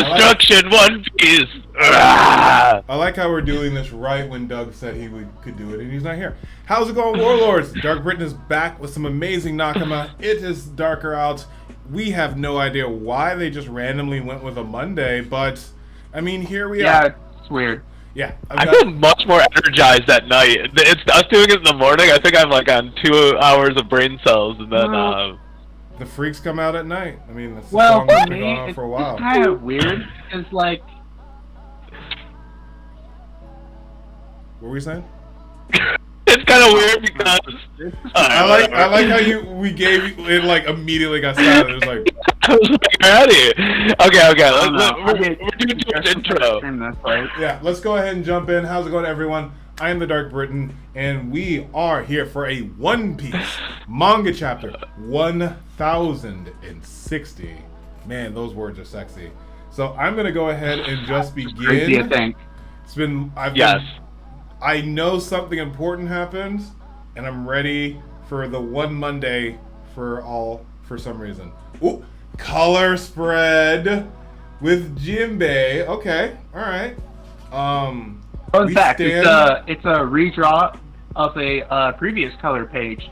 Destruction, One Piece. Ah! I like how we're doing this right when Doug said he could do it, and he's not here. How's it going, Warlords? DarkBriton is back with some amazing Nakama. It is darker out. We have no idea why they just randomly went with a Monday, but, I mean, here we are. Yeah, it's weird. Yeah. I feel much more energized at night. It's us doing it in the morning. I think I'm like on 2 hours of brain cells, and then the freaks come out at night. I mean, that's the Well, song that's for been me, going on for a while. it's kind of weird. It's like... What were you saying? it's kind of weird because I like how we gave you it like immediately got started. It was like I was like ready. Okay. We're doing an intro. Yeah, let's go ahead and jump in. How's it going, everyone? I am the DarkBriton, and we are here for a One Piece manga chapter 1060. Man, those words are sexy. So I'm gonna go ahead and just begin. Crazy, I think. I know something important happened, and I'm ready for the one Monday for some reason. Ooh, color spread with Jinbei. Okay, all right. Fun fact: it's a redraw of a previous color page,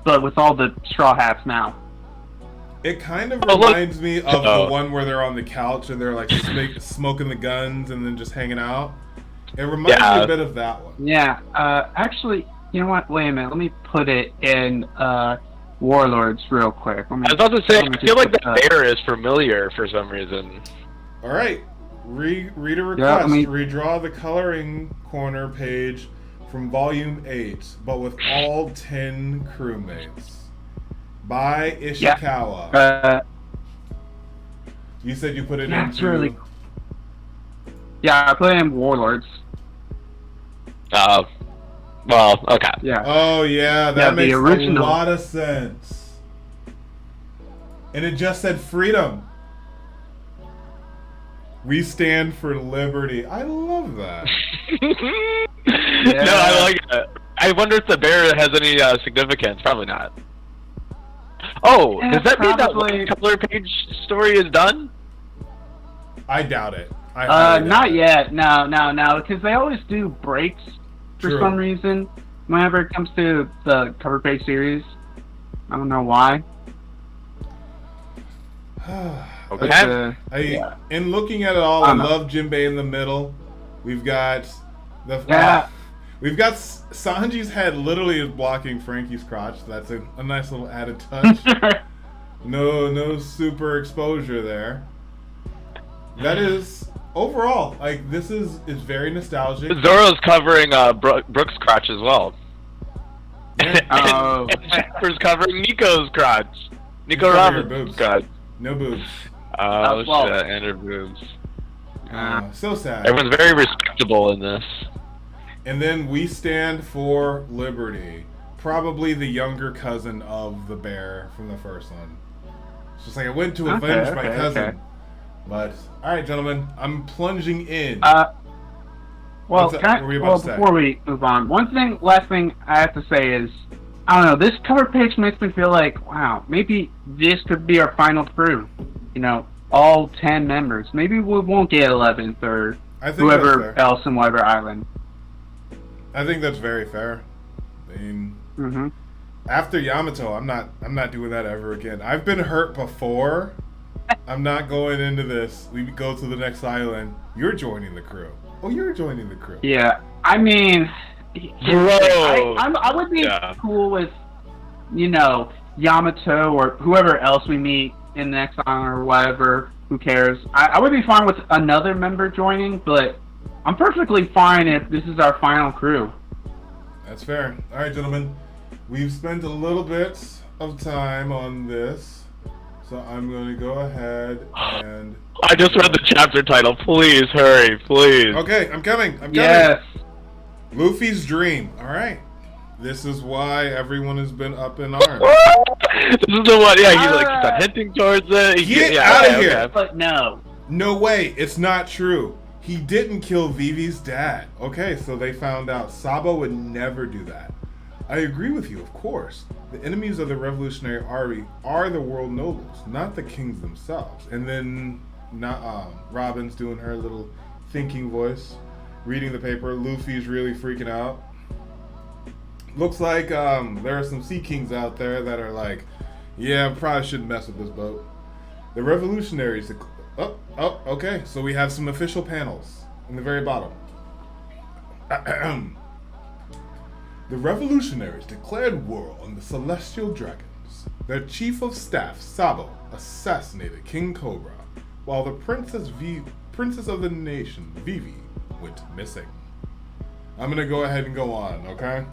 but with all the straw hats now. It kind of reminds me of the one where they're on the couch and they're like smoking the guns and then just hanging out. It reminds me a bit of that one. Yeah, actually, you know what? Wait a minute. Let me put it in Warlords real quick. I was about to say, I feel like the bear is familiar for some reason. All right. Read a request. Redraw the coloring corner page from Volume 8, but with all 10 crewmates. By Ishikawa. Yeah. You said you put it That's into... really cool. Yeah, I put it in Warlords. Well, okay. Yeah. Oh, yeah, that makes a lot of sense. And it just said freedom. We stand for liberty. I love that. Yeah. No, I like it. I wonder if the bear has any significance. Probably not. Oh, does that mean that one color page story is done? I doubt it. Not yet. No, because they always do breaks for some reason whenever it comes to the cover page series. I don't know why. Okay. In looking at it all, I love Jinbei in the middle. We've got we've got Sanji's head literally is blocking Frankie's crotch. That's a nice little added touch. No super exposure there. That is overall, like, this is very nostalgic. Zoro's covering Brooke's crotch as well. Yeah. And Chopper's covering Nico's crotch. Nico Robinson's crotch. No boobs. Oh, shit, and her boobs. So sad. Everyone's very respectable in this. And then we stand for liberty. Probably the younger cousin of the bear from the first one. It's just like I went to avenge my cousin. Okay. But, alright, gentlemen, I'm plunging in. Before we move on, last thing I have to say is, I don't know, this cover page makes me feel like, wow, maybe this could be our final crew. You know, all 10 members. Maybe we won't get 11th or whoever else in whatever island. I think that's very fair. I mean, after Yamato, I'm not doing that ever again. I've been hurt before. I'm not going into this. We go to the next island. You're joining the crew. Oh, you're joining the crew. Yeah, I mean, I would be cool with, you know, Yamato or whoever else we meet in the next island or whatever. Who cares? I would be fine with another member joining, but I'm perfectly fine if this is our final crew. That's fair. All right, gentlemen. We've spent a little bit of time on this. So I'm going to go ahead and... I just read the chapter title. Please, hurry, please. Okay, I'm coming. Yes. Luffy's dream. All right. This is why everyone has been up in arms. This is the one, yeah, he's hinting towards it. Get out of here. But no. No way. It's not true. He didn't kill Vivi's dad. Okay, so they found out. Sabo would never do that. I agree with you, of course. The enemies of the Revolutionary Army are the world nobles, not the kings themselves. And then Robin's doing her little thinking voice, reading the paper. Luffy's really freaking out. Looks like there are some sea kings out there that are like, yeah, probably shouldn't mess with this boat. The revolutionaries. Okay. So we have some official panels in the very bottom. The revolutionaries declared war on the celestial dragons. Their chief of staff, Sabo, assassinated King Cobra, while the princess of the nation, Vivi, went missing. I'm gonna go ahead and go on, okay?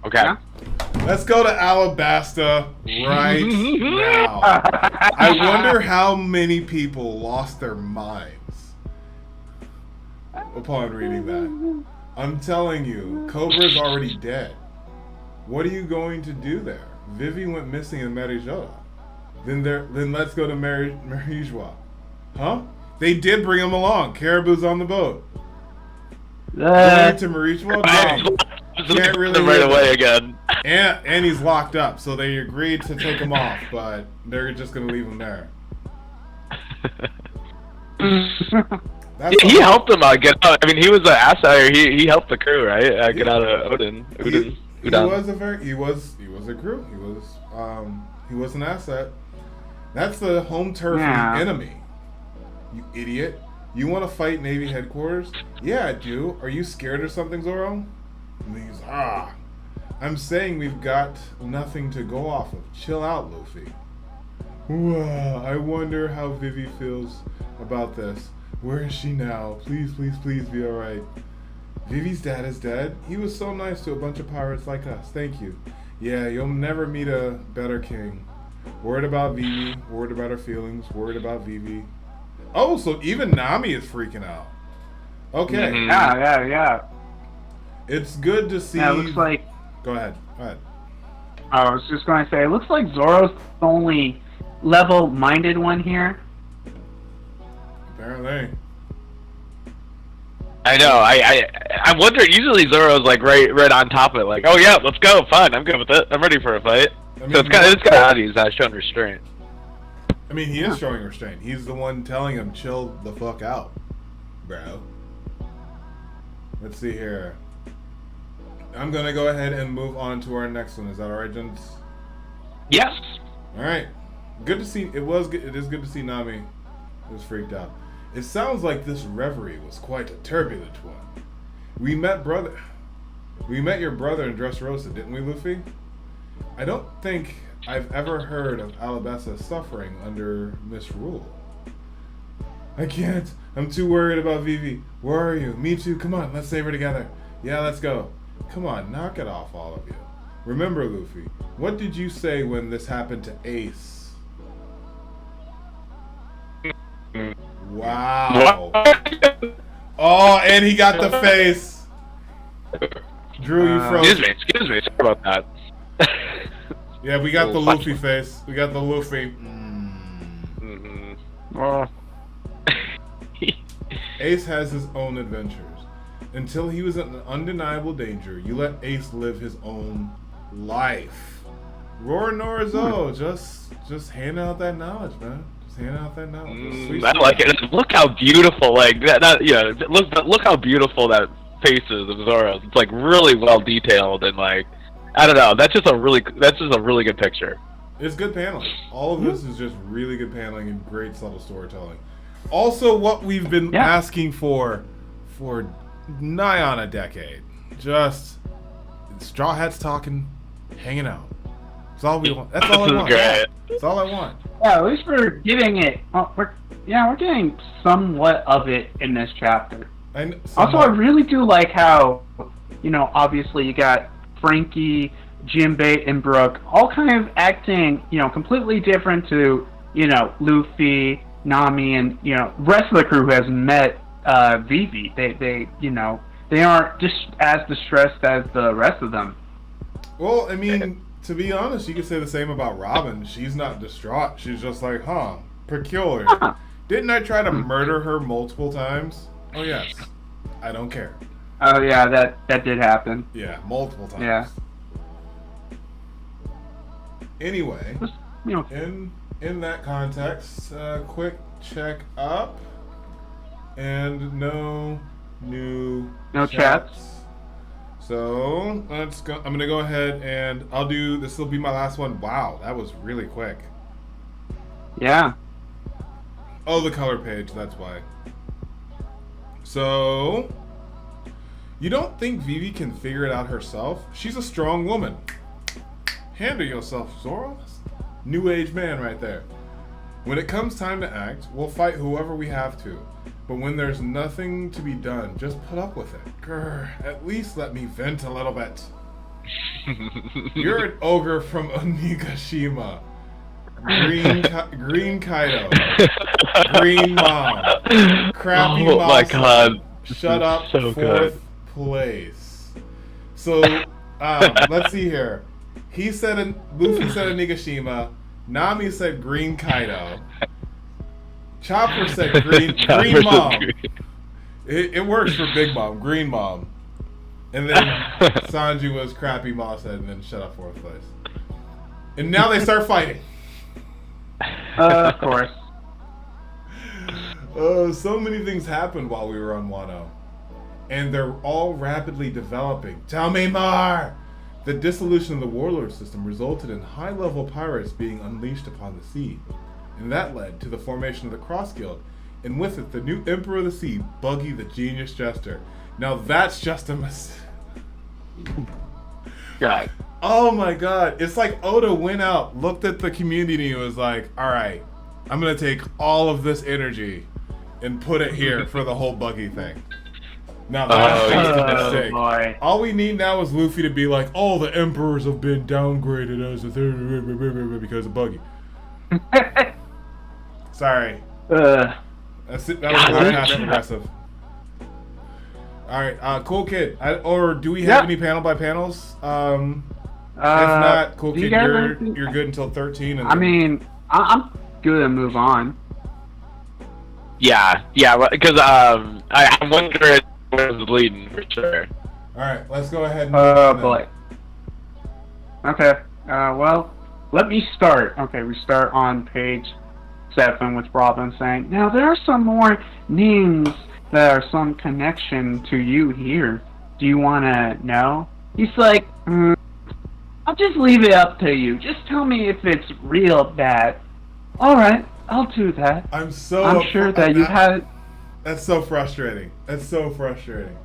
Okay. Let's go to Alabasta right now. I wonder how many people lost their minds upon reading that. I'm telling you, Cobra's already dead. What are you going to do there? Vivi went missing in Marijoa. Then let's go to Marijoa. Huh? They did bring him along. Caribou's on the boat. Going to Marijoa? No. Can't really right away again. And he's locked up, so they agreed to take him off, but they're just gonna leave him there. He helped them get out. I mean, he was an asset. He helped the crew, right? Get out of Udon. He was a crew. He was an asset. That's the home turf of the enemy. You idiot. You want to fight Navy headquarters? Yeah, I do. Are you scared or something, Zoro? And he's, I'm saying we've got nothing to go off of. Chill out, Luffy. I wonder how Vivi feels about this. Where is she now? Please, please, please be alright. Vivi's dad is dead. He was so nice to a bunch of pirates like us. Thank you. Yeah, you'll never meet a better king. Worried about Vivi. Worried about her feelings. Worried about Vivi. Oh, so even Nami is freaking out. Okay. Mm-hmm. Yeah. It's good to see. Yeah, it looks like. Go ahead. I was just going to say, it looks like Zoro's the only level-minded one here. Apparently. I know. I wonder. Usually Zoro's like right on top of it. Like, oh yeah, let's go. Fine, I'm good with it. I'm ready for a fight. I mean, so it's kind of odd he's not showing restraint. I mean, he is showing restraint. He's the one telling him, chill the fuck out, bro. Let's see here. I'm gonna go ahead and move on to our next one. Is that alright, gents? Yes. Alright. Good to see. It is good to see Nami was freaked out. It sounds like this reverie was quite a turbulent one. We met your brother in Dressrosa, didn't we, Luffy? I don't think I've ever heard of Alabasta suffering under misrule. I can't. I'm too worried about Vivi. Where are you? Me too. Come on, let's save her together. Yeah, let's go. Come on, knock it off, all of you. Remember, Luffy, what did you say when this happened to Ace? Wow. Oh, and he got the face. Drew, you froze. Excuse me. Sorry about that. Yeah, we got the Luffy face. We got the Luffy. Ace has his own adventures. Until he was in undeniable danger, you let Ace live his own life. Roronoa, just hand out that knowledge, man. Just hand out that knowledge. I like it. Look how beautiful, like that. Yeah, look how beautiful that face is of Zoro. It's like really well detailed and like I don't know. That's just a really good picture. It's good paneling. All of this is just really good paneling and great subtle storytelling. Also, what we've been asking for nigh on a decade. Just Straw Hats talking, hanging out. That's all we want. That's all I want. That's all I want. Yeah, at least we're getting it. We're getting somewhat of it in this chapter. Also, I really do like how, obviously you got Frankie, Jinbei, and Brook all kind of acting, completely different to, Luffy, Nami, and, rest of the crew who has met Vivi. They aren't just as distressed as the rest of them. Well, I mean, to be honest, you could say the same about Robin. She's not distraught. She's just like, peculiar. Didn't I try to murder her multiple times? Oh, yes. I don't care. Oh, yeah, that did happen. Yeah, multiple times. Yeah. Anyway, Just, in in that context, quick check up, and no new chats. So let's go. I'm gonna go ahead and I'll do. This will be my last one. Wow, that was really quick. Yeah. Oh, the color page. That's why. So, you don't think Vivi can figure it out herself? She's a strong woman. Handle yourself, Zoro. New age man right there. When it comes time to act, we'll fight whoever we have to. But when there's nothing to be done, just put up with it. Grr, at least let me vent a little bit. You're an ogre from Onigashima. Green Kaido. Green Mom. Crappy Oh my god. Shut up. So Fourth place. So, let's see here. Luffy said Onigashima. Nami said Green Kaido. Chopper said Green Mom. It works for Big Mom. Green Mom. And then Sanji was Crappy Mom said, and then shut up fourth place. And now they start fighting. Of course. So many things happened while we were on Wano. And they're all rapidly developing. Tell me more! The dissolution of the Warlord system resulted in high-level pirates being unleashed upon the sea. And that led to the formation of the Cross Guild. And with it, the new Emperor of the Sea, Buggy the Genius Jester. Now that's just a mistake. God. Oh my god. It's like Oda went out, looked at the community and was like, alright, I'm going to take all of this energy and put it here for the whole Buggy thing. Now that's just a mistake. Boy. All we need now is Luffy to be like, all the emperors have been downgraded as a third because of Buggy. Sorry. That's it. That was really passive aggressive. Alright, Cool Kid. Or do we have any panel by panels? If not, Cool Kid, you're good until 13. And I mean, I'm good to move on. Yeah, because I'm wondering where it's leading for sure. Alright, let's go ahead and boy. Okay, well, let me start. Okay, we start on page 7 with Robin saying, now there are some more names that are some connection to you here. Do you want to know? He's like, I'll just leave it up to you. Just tell me if it's real bad. Alright, I'll do that. I'm sure that you had... That's so frustrating. That's so frustrating.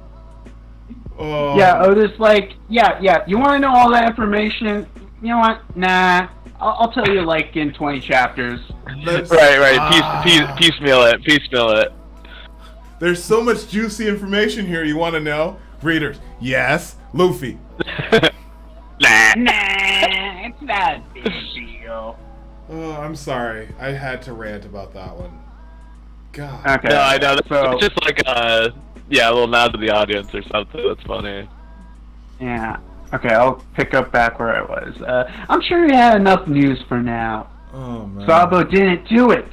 Oh. Yeah, Otis like, yeah, you want to know all that information? You know what? Nah, I'll tell you like in 20 chapters. Right. Piecemeal it. There's so much juicy information here you want to know. Readers, yes. Luffy. Nah, it's not a big deal. Oh, I'm sorry. I had to rant about that one. God. Okay. No, I know. So, it's just like a little nod to the audience or something. That's funny. Yeah. Okay, I'll pick up back where I was. I'm sure you had enough news for now. Oh, man. Sabo didn't do it.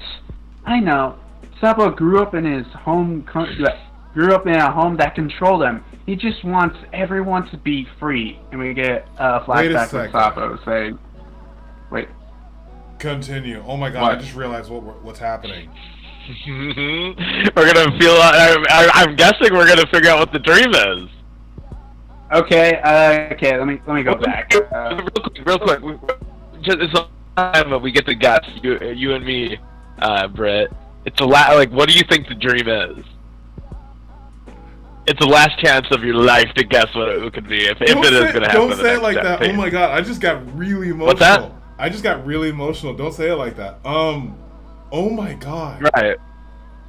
I know. Sabo grew up in a home that controlled him. He just wants everyone to be free. And we get a flashback with Sabo saying, "Wait." Continue. Oh my god! What? I just realized what's happening. We're gonna feel. I'm guessing we're gonna figure out what the dream is. Okay. Let me go back. Real quick. It's a time that we get to guess. You and me, Britt. It's what do you think the dream is? It's the last chance of your life to guess what it could be, if it is going to happen. Don't say it like that. Oh my god, I just got really emotional. What's that? I just got really emotional. Don't say it like that. Oh my god. Right.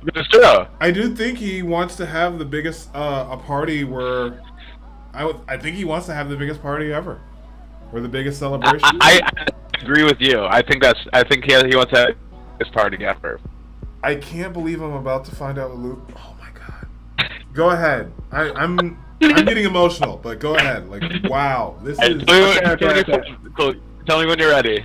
It's true. I do think he wants to have the biggest a party where I think he wants to have the biggest party ever, or the biggest celebration. I agree with you. I think he wants to have the biggest party ever. I can't believe I'm about to find out what Luke. Oh my god. Go ahead. I'm getting emotional, but go ahead. Like, wow, this is. Tell me when you're ready.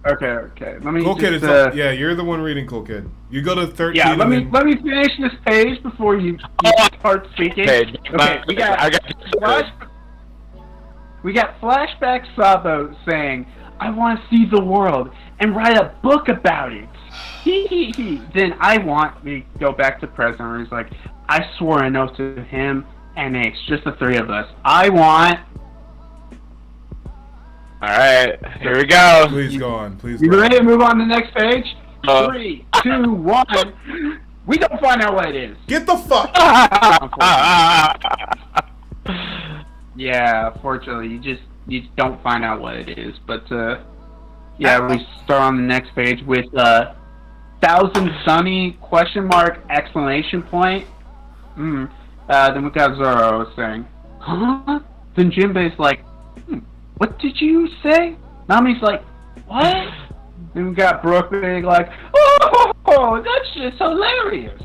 Okay. Let me. Cool Kid is yeah. You're the one reading, Cool Kid. You go to 13. Yeah. Let me finish this page before you start speaking. Okay. We got flashback Sabo saying, I want to see the world and write a book about it. Then I want me to go back to present where he's like, I swore an oath to him and Ace, just the three of us. I want... Alright, here we go. Please go on. Please You go ready to on. move on to the next page? 3, 2, 1. We don't find out what it is. Get the fuck. Yeah, fortunately, you don't find out what it is. But yeah, we start on the next page with Thousand Sunny ? Exclamation point. Then we got Zoro saying, huh? Then Jinbei's like, what did you say? Nami's like, what? Then we got Brooklyn like, oh, that's just hilarious.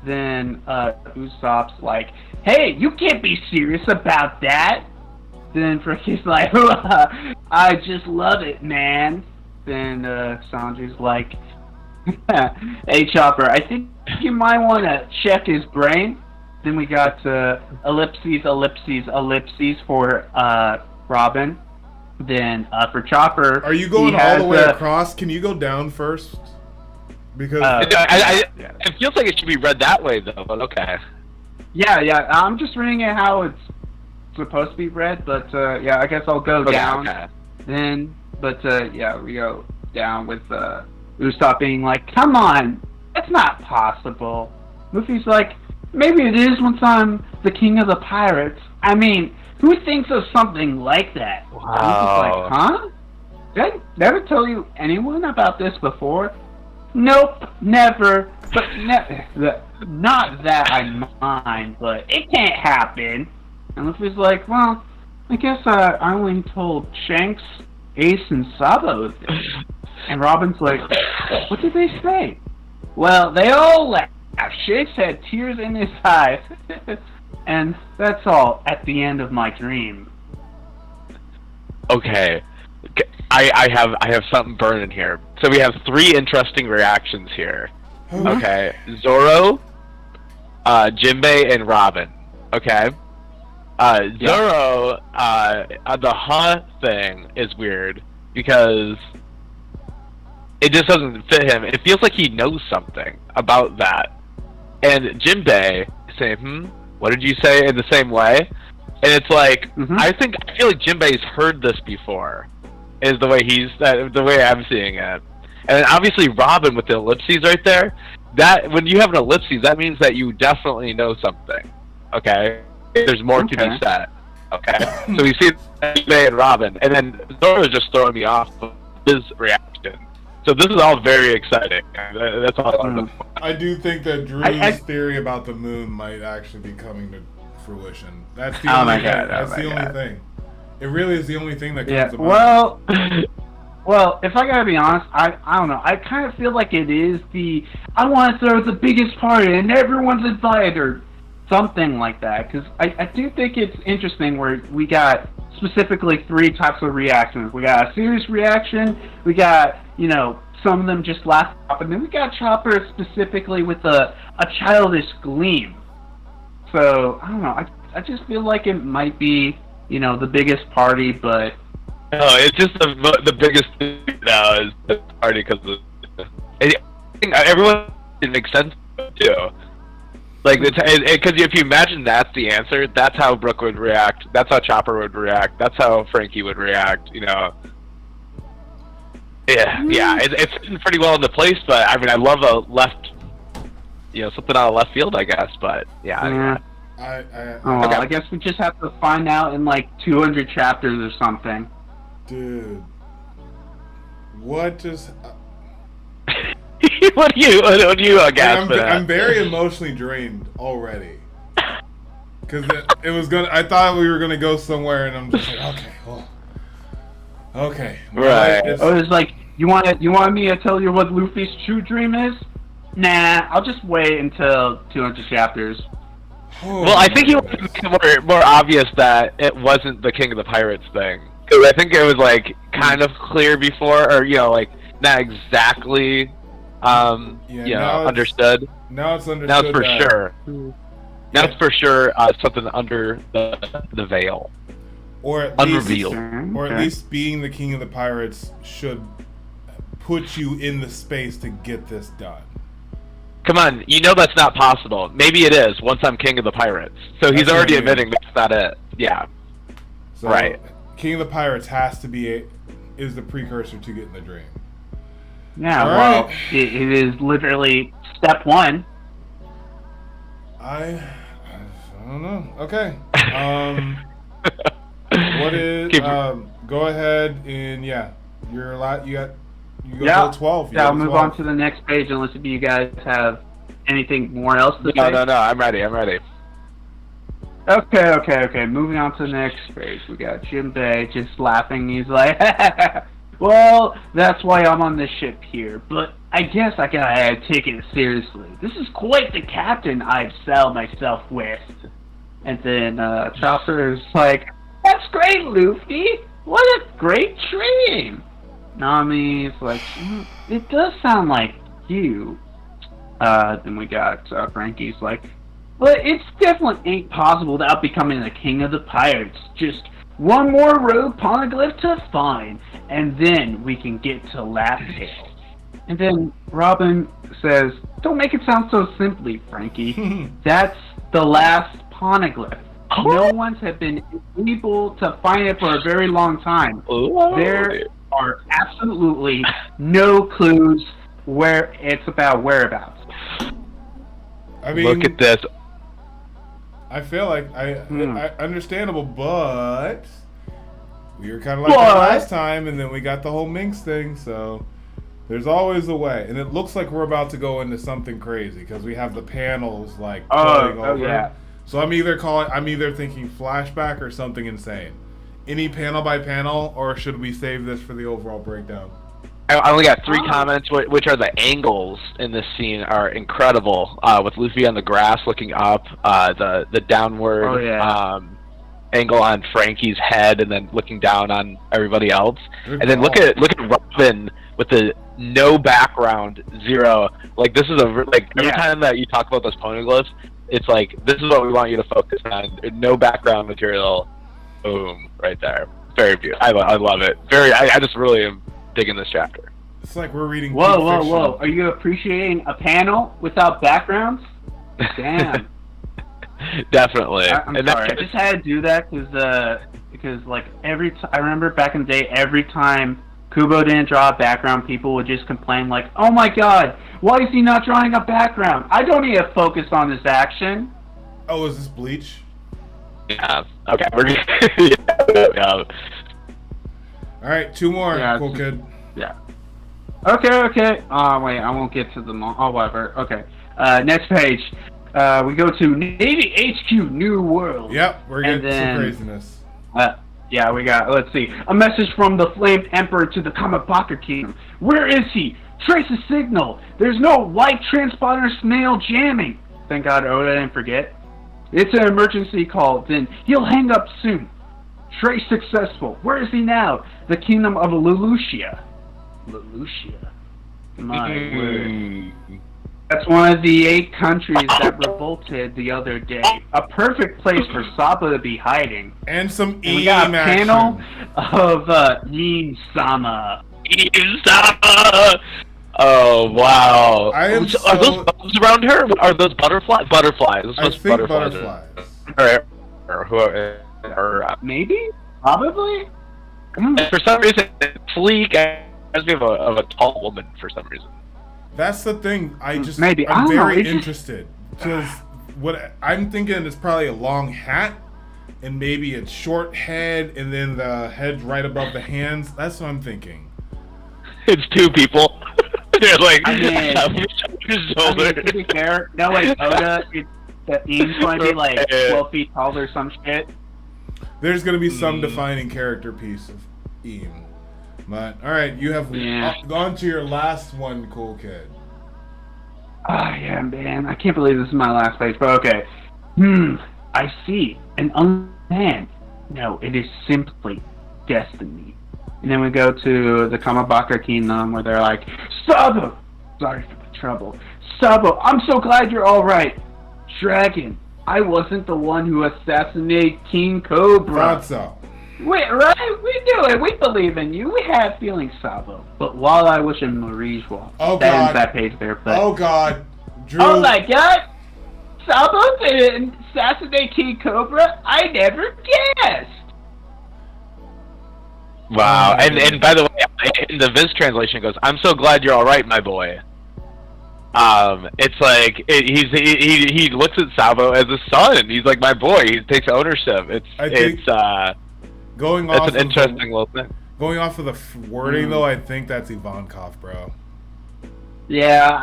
Then Usopp's like, hey, you can't be serious about that. Then Frankie's like, I just love it, man. Then Sanji's like, hey, Chopper, I think you might want to check his brain. Then we got ellipses for Robin. Then for Chopper, are you going all the way across? Can you go down first? Because it feels like it should be read that way though, but okay. Yeah. I'm just reading it how it's supposed to be read, but yeah, I guess I'll go down. Okay. Then, but yeah, we go down with Usopp being like, "Come on, that's not possible." Luffy's like, "Maybe it is once I'm the king of the pirates. I mean, who thinks of something like that?" Wow. Luffy's like, "Huh? Did I never tell you anyone about this before?" Nope, never. But not that I mind, but it can't happen. And Luffy's like, well, I guess I only told Shanks, Ace, and Sabo this. And Robin's like, what did they say? Well, they all laughed. Shanks had tears in his eyes. And that's all at the end of my dream. Okay. I have something burning here. So we have 3 interesting reactions here. Okay. Zoro, Jinbei, and Robin. Okay. Zoro, the thing is weird because it just doesn't fit him. It feels like he knows something about that. And Jinbei saying, what did you say, in the same way? And it's like, I feel like Jinbei's heard this before, is the way the way I'm seeing it. And then obviously Robin with the ellipses right there, that when you have an ellipses, that means that you definitely know something. Okay? There's more to be said. Okay? So we see Jinbei and Robin, and then Zoro's just throwing me off of his reaction. So this is all very exciting. That's all I wanted to I do think that Drew's theory about the moon might actually be coming to fruition. That's the only thing. That's the only thing. It really is the only thing that comes about. Well, if I gotta be honest, I don't know. I kind of feel like it is I want to throw the biggest party and everyone's invited or something like that. Because I do think it's interesting where we got specifically 3 types of reactions. We got a serious reaction, we got, some of them just laugh up, and then we got Chopper specifically with a childish gleam. So, I don't know, I just feel like it might be, the biggest party, but... No, it's just the biggest thing now is the party because everyone, it makes sense too. Like, because if you imagine that's the answer, that's how Brooke would react, that's how Chopper would react, that's how Frankie would react, Yeah, it's fitting pretty well into place, but I mean, I love a left, something out of left field, I guess, but yeah. I guess we just have to find out in like 200 chapters or something. Dude, what just... what do you guess? I'm very emotionally drained already. Because it was gonna... I thought we were gonna go somewhere, and I'm just like, okay, well... Okay. Right. It was like, you want me to tell you what Luffy's true dream is? Nah, I'll just wait until 200 chapters. Well, I think he was more obvious that it wasn't the King of the Pirates thing. Because I think it was, like, kind of clear before, or, like, not exactly, understood. Now it's understood. Now it's for sure. Now it's for sure something under the veil. or at least being the king of the pirates should put you in the space to get this done. Come on, you know that's not possible. Maybe it is once I'm king of the pirates. So he's already admitting that's not it. Yeah. So, right. King of the pirates has to be is the precursor to getting the dream. Yeah. All well, right. it is literally step one. I don't know. Okay. What is? Go ahead and you're a lot. You go to 12. Yeah, I'll move on to the next page unless if you guys have anything more else to say. No. I'm ready. Okay. Moving on to the next page, we got Jinbei just laughing. He's like, well, that's why I'm on this ship here, but I guess I gotta take it seriously. This is quite the captain I've sailed myself with. And then Chopper's like, that's great, Luffy. What a great dream. Nami's like, it does sound like you. Then we got Frankie's like, but it definitely ain't possible without becoming the king of the pirates. Just one more rogue poneglyph to find, and then we can get to Laughtail. And then Robin says, don't make it sound so simply, Frankie. That's the last poneglyph. No one's have been able to find it for a very long time. There are absolutely no clues where it's about whereabouts. I mean, look at this. I feel like I understandable, but we were kind of like that last time, and then we got the whole Minx thing. So there's always a way, and it looks like we're about to go into something crazy because we have the panels like pulling over. Yeah. So I'm either thinking flashback or something insane. Any panel by panel, or should we save this for the overall breakdown? I only got 3 comments, which are the angles in this scene are incredible. With Luffy on the grass looking up, the downward angle on Frankie's head, and then looking down on everybody else. And then look at Robin with the no background, 0. Like this is every time that you talk about those poneglyphs, it's like this is what we want you to focus on. No background material. Boom, right there. Very beautiful. I love it. I just really am digging this chapter. It's like we're reading. Whoa! Are you appreciating a panel without backgrounds? Damn. Definitely. I'm sorry. I just had to do that because like I remember back in the day, every time Kubo didn't draw a background, people would just complain like, "Oh my God, why is he not drawing a background? I don't need to focus on this action." Oh, is this Bleach? Yeah. Okay. Yeah. All right, 2 more. Cool kid. Yeah. Okay. Wait, I won't get to them all. Oh, whatever. Okay. Next page. We go to Navy HQ, New World. Yep, we're getting some craziness. Yeah, we got, let's see. A message from the Flamed Emperor to the Kamabaka Kingdom. Where is he? Trace a signal. There's no light transponder snail jamming. Thank God Oda didn't forget. It's an emergency call. Then he'll hang up soon. Trace successful. Where is he now? The kingdom of Lelouchia. Lelouchia. My word. That's one of the 8 countries that revolted the other day. A perfect place for Saba to be hiding. And some we got a panel of Neem-sama. Neem-sama! Oh, wow. Are those bugs around her? Are those butterflies? Butterflies. I think butterflies. Or maybe? Probably? For some reason, Fleek reminds me of a tall woman for some reason. That's the thing. I'm very interested because what I'm thinking is probably a long hat and maybe a short head, and then the head right above the hands. That's what I'm thinking. It's 2 people. They're like, to be fair, no, like Oda, the Eames going to be like 12 feet tall or some shit. There's going to be some defining character piece of Eames. But, alright, you have gone to your last one, cool kid. Yeah, man. I can't believe this is my last page, but okay. I see. An unmanned. No, it is simply destiny. And then we go to the Kamabaka Kingdom where they're like, Sabo! Sorry for the trouble. Sabo, I'm so glad you're alright. Dragon, I wasn't the one who assassinated King Cobra. Thought so. Right? We do it. We believe in you. We have feelings, Sabo. But while I wish him Maurice well, Oh that ends God. that page there. But Oh God. Drew. oh my God, Sabo didn't assassinate King Cobra. I never guessed. Wow. Oh, And by the way, in the Viz translation it goes, "I'm so glad you're all right, my boy." It's like he looks at Sabo as a son. He's like my boy. He takes ownership. Going off It's an interesting little thing. Going off of the wording though, I think that's Ivankov, bro. Yeah,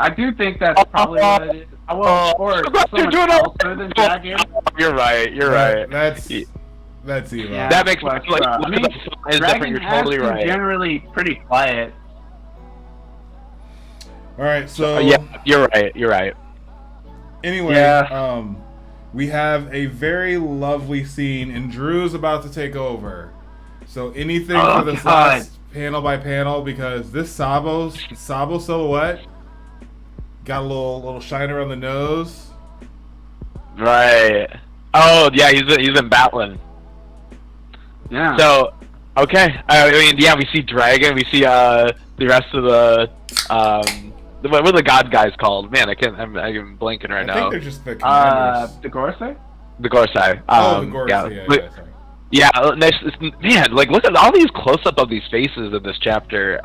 I do think that's probably what it is. Well, or someone else other than Dragon. You're right. That's Eva. Yeah, That makes but, like I mean, is Dragon different. You're has totally been right. generally pretty quiet. All right, so Yeah, you're right. anyway, Yeah. we have a very lovely scene, and Drew's about to take over. So anything Oh, for this God. last panel by panel, because this Sabo silhouette got a little shine around the nose. Right. Oh yeah, he's been battling. Yeah. So okay, I mean yeah, we see Dragon, we see the rest of the what are the god guys called? Man, I'm blanking right I now. think they're just the commanders. the Gorsei? The Gorsei. The Gorsei, Yeah. yeah, sorry. Yeah, nice. Man, like look at all these close-up of these faces in this chapter.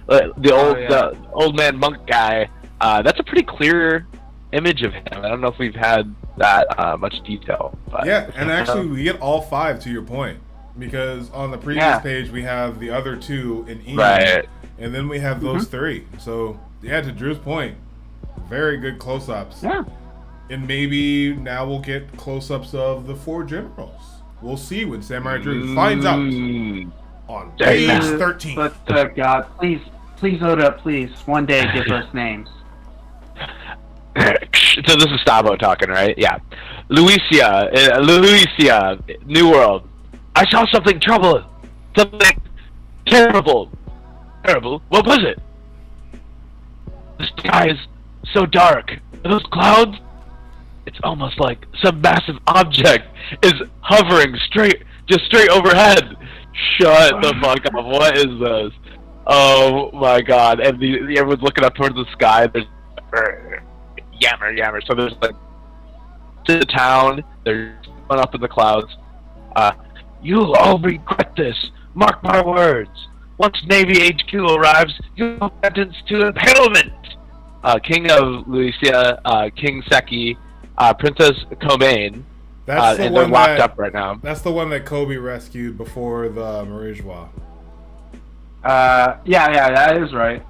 The old man monk guy. That's a pretty clear image of him. I don't know if we've had that much detail. But Yeah, and actually we get all five to your point, because on the previous page we have the other two in E, right, and then we have those three. So yeah, to Drew's point, very good close-ups. Yeah. And maybe now we'll get close-ups of the four generals. We'll see when Samurai Drew finds out on page 13. But God, please Oda, please, one day give us names. So this is Stavo talking, right? Yeah. Lucia, New World. I saw something trouble. Something terrible. Terrible? What was it? The sky is so dark. Are those clouds? It's almost like some massive object is hovering straight overhead. Shut the fuck up. What is this? Oh my god. And everyone's looking up towards the sky. There's yammer. So there's like to the town. They're going up in the clouds. You'll all regret this. Mark my words. Once Navy HQ arrives, you'll be sentenced to impalement. King of Lucia, King Seki, Princess Carmean. That's the and one they're locked that, up right now. That's the one that Kobe rescued before the Marijwa. Yeah, that is right.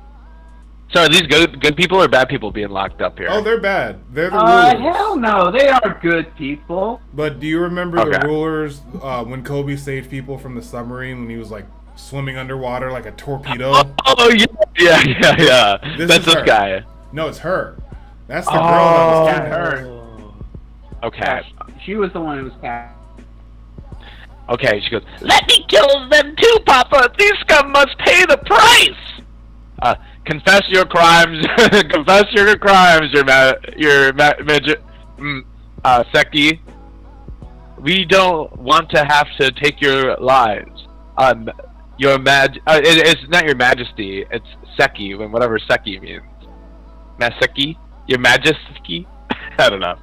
So are these good people or bad people being locked up here? Oh, they're bad. They're the rulers. Hell no, they are good people. But do you remember the Okay. rulers when Kobe saved people from the submarine when he was like swimming underwater like a torpedo? Oh yeah. That's this her. guy. No, it's her. That's the girl that was Yeah, kidnapped. her. Okay. She was the one who was cast. Okay, she goes, let me kill them too, Papa! These scum must pay the price! Confess your crimes. Confess your crimes, Seki. We don't want to have to take your lives. It's not your majesty, it's Seki, whatever Seki means. Maseki? Your majesty? I don't know.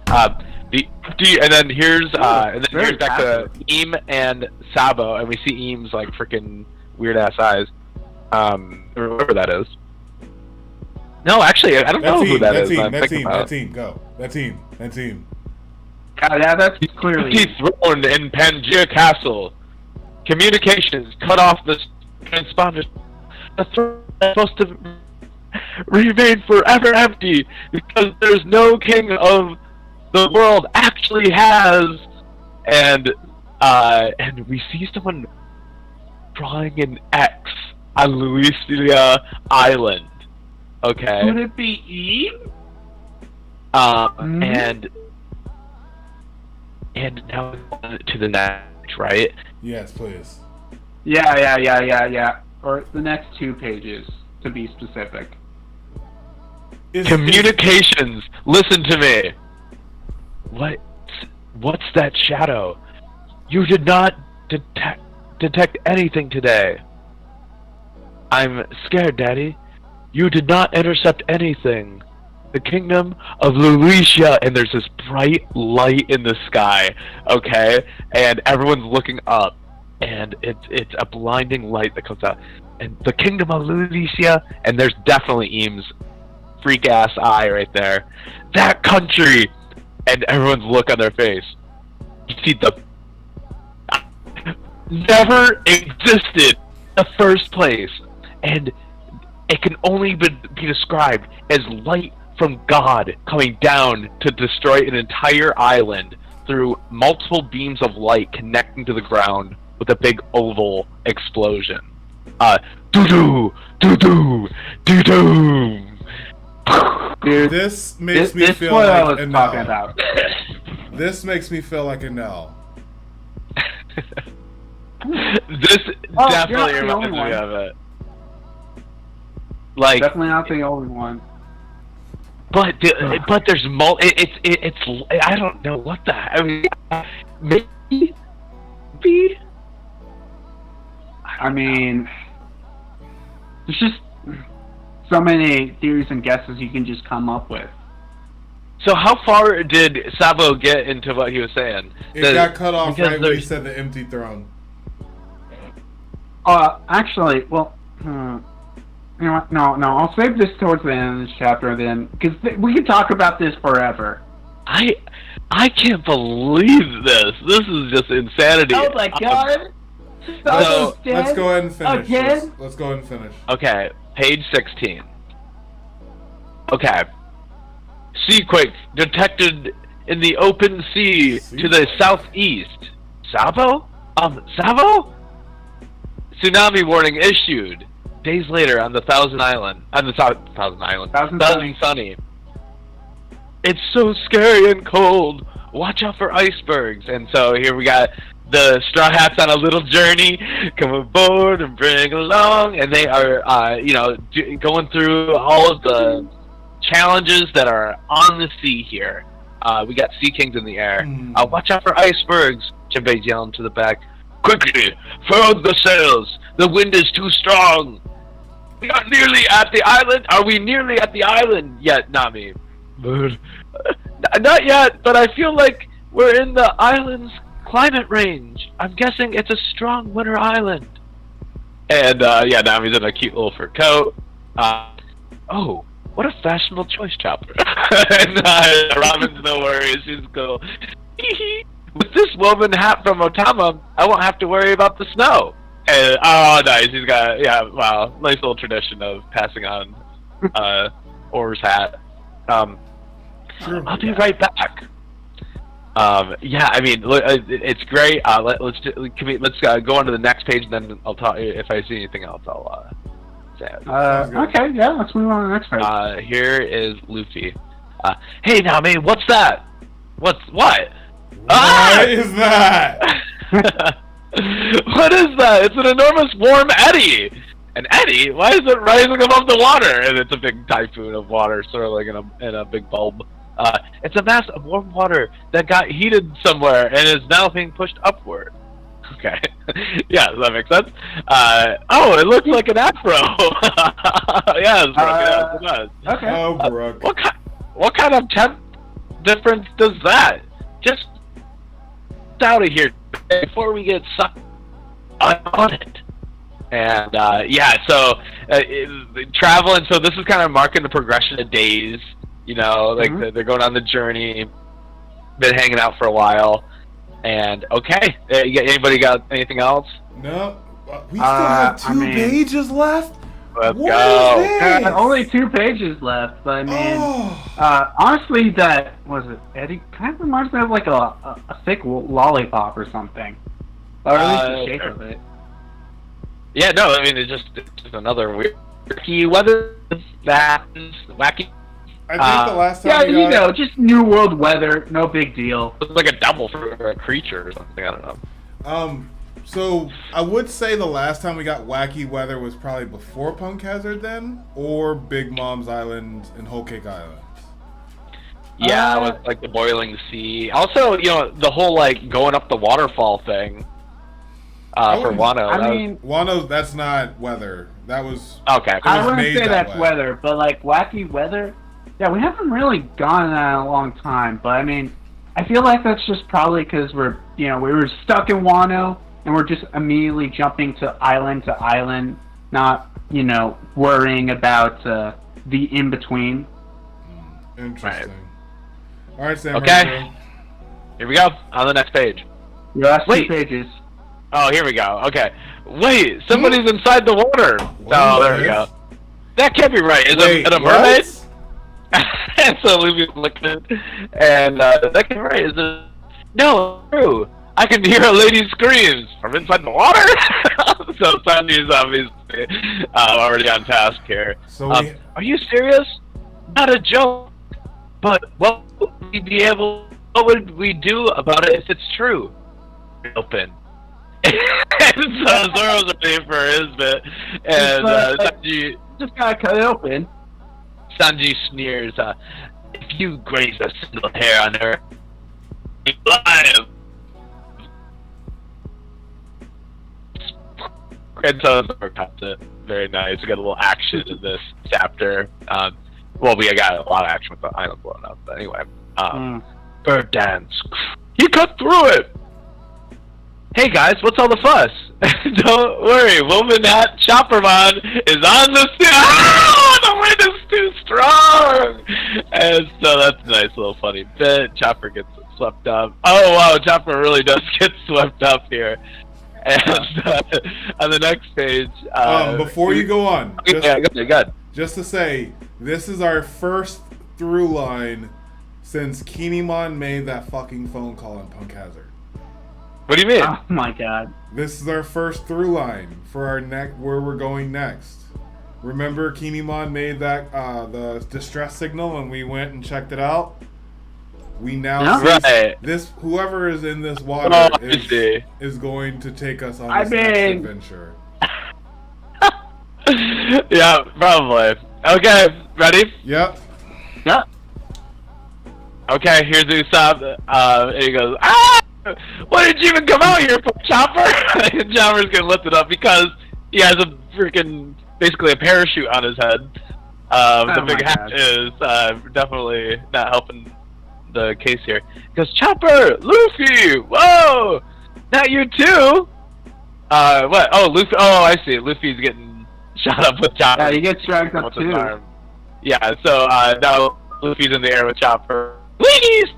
And then here's back to Eam and Sabo, and we see Eam's like freaking weird ass eyes. Or whatever that is. No, actually, I don't know who that is. That team. Yeah, that's clearly. Thrown in Pangaea Castle. Communications cut off the transponders. The throne is supposed to remain forever empty because there's no king of the world actually has, and we see someone drawing an X on Lucia Island. Okay. Could it be Eve? And now to the next, right? Yes, please. Yeah. Or the next 2 pages, to be specific. Communications. Listen to me. What's that shadow? You did not detect anything today. I'm scared, Daddy. You did not intercept anything. The kingdom of Shueisha, and there's this bright light in the sky, okay? And everyone's looking up, and it's a blinding light that comes out. And the kingdom of Shueisha, and there's definitely Eames' freak-ass eye right there. That country! And everyone's look on their face. You see the... never existed in the first place. And it can only be described as light from God coming down to destroy an entire island through multiple beams of light connecting to the ground with a big oval explosion. Doo-doo! Doo-doo! Doo-doo! Dude, This makes me this feel what I like was a talking no. about. This makes me feel like a no. This Oh, definitely you're not the reminds me only of it. Like, Definitely not the only one. but there's it's I don't know what the, I mean, maybe. I mean, there's just so many theories and guesses you can just come up with. So how far did Sabo get into what he was saying? It got cut off right when he said the empty throne. Actually, well, you know what? No, I'll save this towards the end of this chapter then, because we can talk about this forever. I can't believe this. This is just insanity. Oh my god! So, Let's go ahead and finish. Again? Let's go ahead and finish. Okay, page 16. Okay. Seaquake detected in the open sea to the southeast. Sabo? Sabo? Tsunami warning issued. Days later on the Thousand Sunny. It's so scary and cold. Watch out for icebergs. And so here we got the Straw Hats on a little journey. Come aboard and bring along. And they are, going through all of the challenges that are on the sea here. We got Sea Kings in the air. Watch out for icebergs. Jinbei's yelling to the back. Quickly, furl the sails. The wind is too strong. We are nearly at the island. Are we nearly at the island yet, Nami? Not yet, but I feel like we're in the island's climate range. I'm guessing it's a strong winter island. And, Nami's in a cute little fur coat. Oh, what a fashionable choice, Chopper. And Robin's no worries. She's cool. With this woven hat from Otama, I won't have to worry about the snow. And, oh, nice. He's got, nice little tradition of passing on Or's hat. I'll be right back. I mean, it's great. Let's go on to the next page, and then I'll talk. If I see anything else, I'll say it. Okay, yeah, let's move on to the next page. Here is Luffy. Hey, Nami, what's that? What? What is that? What is that? It's an enormous warm eddy. An eddy? Why is it rising above the water? And it's a big typhoon of water swirling in a big bulb. It's a mass of warm water that got heated somewhere and is now being pushed upward. Okay. Yeah, does that make sense? It looks like an afro. Yes, Brooke, it does. Okay. Oh, Brooke. What kind of temp difference does that? Just out of here before we get sucked on it. And traveling. So this is kind of marking the progression of days. They're going on the journey. Been hanging out for a while. And okay, anybody got anything else? No, we still have two pages left. Let's go. Only 2 pages left, but I mean, honestly, that was it. Eddie kind of reminds me of like a thick lollipop or something, or at least the shape of it. Yeah, no, I mean it's just another weird weather. That's wacky. I think the last time just New World weather, no big deal. It's like a double for a creature or something. I don't know. So I would say the last time we got wacky weather was probably before Punk Hazard, then, or Big Mom's Island and Whole Cake Island. Yeah, with like the boiling sea. Also, the whole like going up the waterfall thing. for Wano. I mean, Wano, that's not weather. That was okay. I wouldn't say that's way. weather, but like wacky weather. Yeah, we haven't really gone that in a long time. But I mean, I feel like that's just probably because we were stuck in Wano and we're just immediately jumping to island, not worrying about the in between. Interesting. All right, Sam. Okay. Here we go. On the next page. Your last Wait. 2 pages. Oh, here we go. Okay. Wait, somebody's inside the water. Oh, there we go. That can't be right. Is it a mermaid? And so Luffy's looking, and that can't be right. Is it? No, true. I can hear a lady screams from inside the water. So Sanji's obviously already on task here. So are you serious? Not a joke. But what would we do about it if it's true? Open. And so Zoro's ready for his bit, and Sanji just gotta cut it open. Sanji sneers, if you graze a single hair on her, you're alive. And so Zoro cuts it. Very nice. We got a little action in this chapter. Well, we got a lot of action with the island blowing up, but anyway. Bird dance. He cut through it! Hey guys, what's all the fuss? Don't worry, Woman Hat Choppermon is on the scene. Ah, the wind is too strong! And so that's a nice little funny bit. Chopper gets swept up. Oh wow, Chopper really does get swept up here. And on the next page... before you go on, good. Just to say, this is our first through line since Kinemon made that fucking phone call in Punk Hazard. What do you mean? Oh my god. This is our first through line for our where we're going next. Remember Kinemon made that the distress signal and we went and checked it out? We now see this whoever is in this water is going to take us on this next adventure. Yeah, probably. Okay, ready? Yep. Yep. Okay, here's Usopp. And he goes, ah! Why did you even come out here for, Chopper? And Chopper's gonna lift it up because he has a freaking, basically a parachute on his head. The big hat is definitely not helping the case here. He goes, Chopper! Luffy! Whoa! Not you too! What? Oh, Luffy. Oh, I see. Luffy's getting shot up with Chopper. Yeah, he gets dragged up too. Yeah, so now Luffy's in the air with Chopper. Please!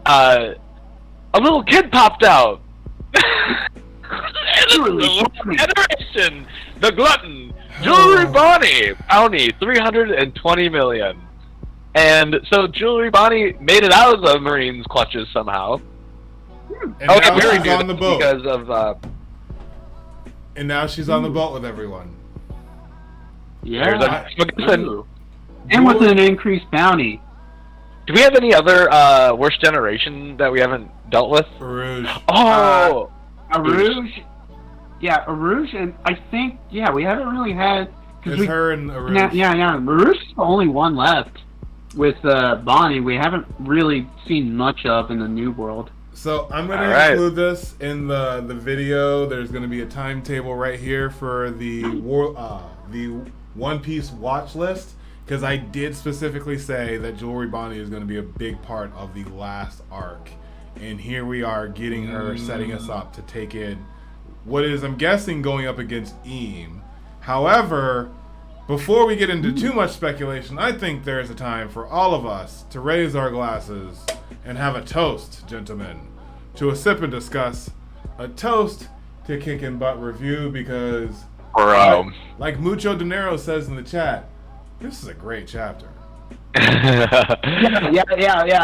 A little kid popped out. Generation, the glutton, Jewelry Bonnie, bounty 320 million. And so Jewelry Bonnie made it out of the Marines' clutches somehow. And now she's on the boat because of. And now she's on the boat with everyone. Yeah. And with an increased bounty. Do we have any other worst generation that we haven't dealt with? Rouge. Oh! Rouge? Yeah, Rouge, and I think, yeah, we haven't really had... It's her and Rouge. Yeah. Rouge is the only one left. With Bonnie, we haven't really seen much of in the New World. So I'm going to include this in the video. There's going to be a timetable right here for the One Piece watch list. Because I did specifically say that Jewelry Bonnie is going to be a big part of the last arc. And here we are getting her, setting us up to take in what is, I'm guessing, going up against Eam. However, before we get into too much speculation, I think there is a time for all of us to raise our glasses and have a toast, gentlemen. To a sip and discuss. A toast to Kickin' Butt Review because, like Mucho Dinero says in the chat, this is a great chapter. Yeah.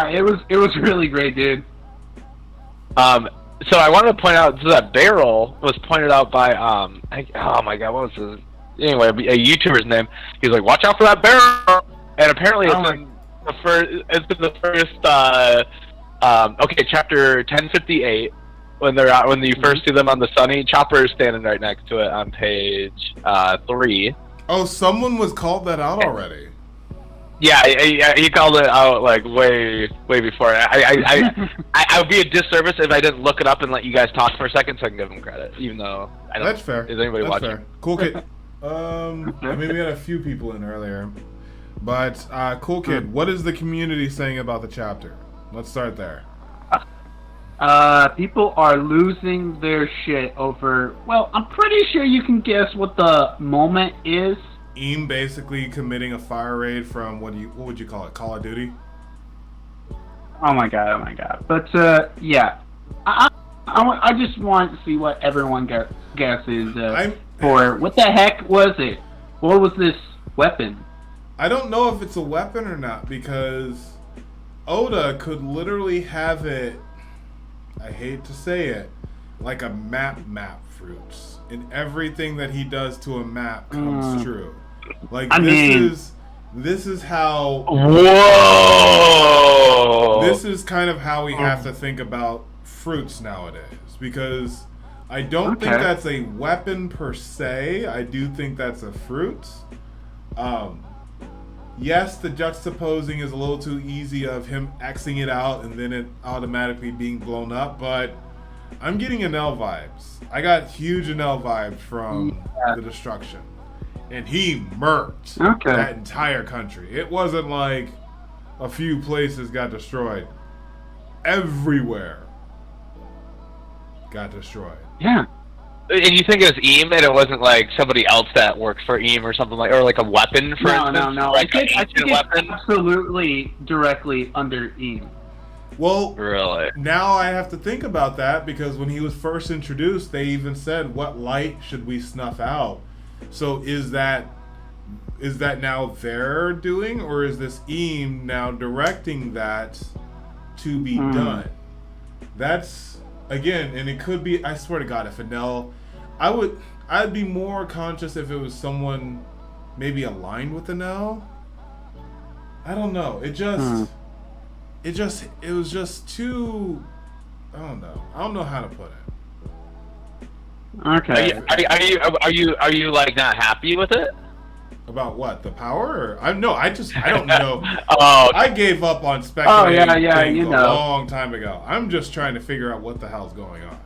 It was really great, dude. So I wanted to point out that barrel was pointed out by oh my god, what was his? Anyway, a YouTuber's name. He's like, watch out for that barrel, and apparently it's been the first. Okay, chapter 1058 when you first see them on the Sunny. Chopper is standing right next to it on page 3. Oh, someone was called that out already. Yeah, he called it out like way before. I would be a disservice if I didn't look it up and let you guys talk for a second so I can give him credit, even though I don't. That's fair. Is anybody That's watching? Fair. Cool Kid. I mean, we had a few people in earlier, but Cool Kid, what is the community saying about the chapter? Let's start there. People are losing their shit over. Well, I'm pretty sure you can guess what the moment is. Eam basically committing a fire raid from what would you call it? Call of Duty. Oh my god! But yeah, I just want to see what everyone guesses for. What the heck was it? What was this weapon? I don't know if it's a weapon or not because Oda could literally have it. I hate to say it, like a map fruits, and everything that he does to a map comes true. Like this is how. Whoa! This is kind of how we have to think about fruits nowadays, because I don't think that's a weapon per se. I do think that's a fruit. Yes, the juxtaposing is a little too easy of him Xing it out and then it automatically being blown up, but I'm getting Enel vibes. I got huge Enel vibes from the destruction. And he murked that entire country. It wasn't like a few places got destroyed. Everywhere got destroyed. Yeah. And you think it was Eam, and it wasn't like somebody else that works for Eam or something like, or like a weapon for instance? No. Like I think it's weapon? absolutely directly under Eam. Well, really? Now I have to think about that because when he was first introduced, they even said, "What light should we snuff out?" So is that now their doing, or is this Eam now directing that to be done? That's again, and it could be. I swear to God, if Enel, I'd be more conscious if it was someone maybe aligned with Enel. I don't know. It was just too. I don't know. I don't know how to put it. Okay. Are you like not happy with it? About what? The power? I don't know. Oh, I gave up on speculating a long time ago. I'm just trying to figure out what the hell's going on.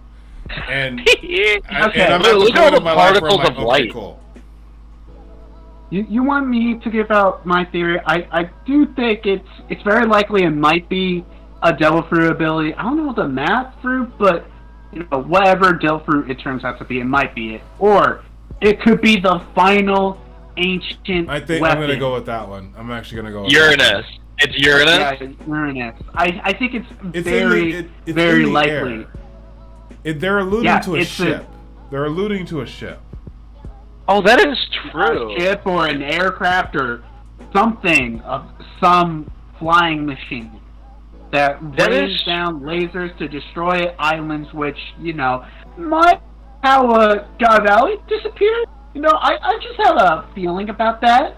And, okay. and I'm at the point of my life where I'm like, okay, cool. You want me to give out my theory? I do think it's very likely it might be a devil fruit ability. I don't know the math fruit, but whatever devil fruit it turns out to be, it might be it. Or it could be the final ancient I think weapon. I'm gonna go with that one. I'm actually gonna go with Uranus. It's Uranus? Yeah, Uranus. I think it's very likely. They're alluding to a ship. They're alluding to a ship. Oh, that is true. A ship or an aircraft or something of some flying machine that rains down lasers to destroy islands, which, might how God Valley disappeared. I just have a feeling about that.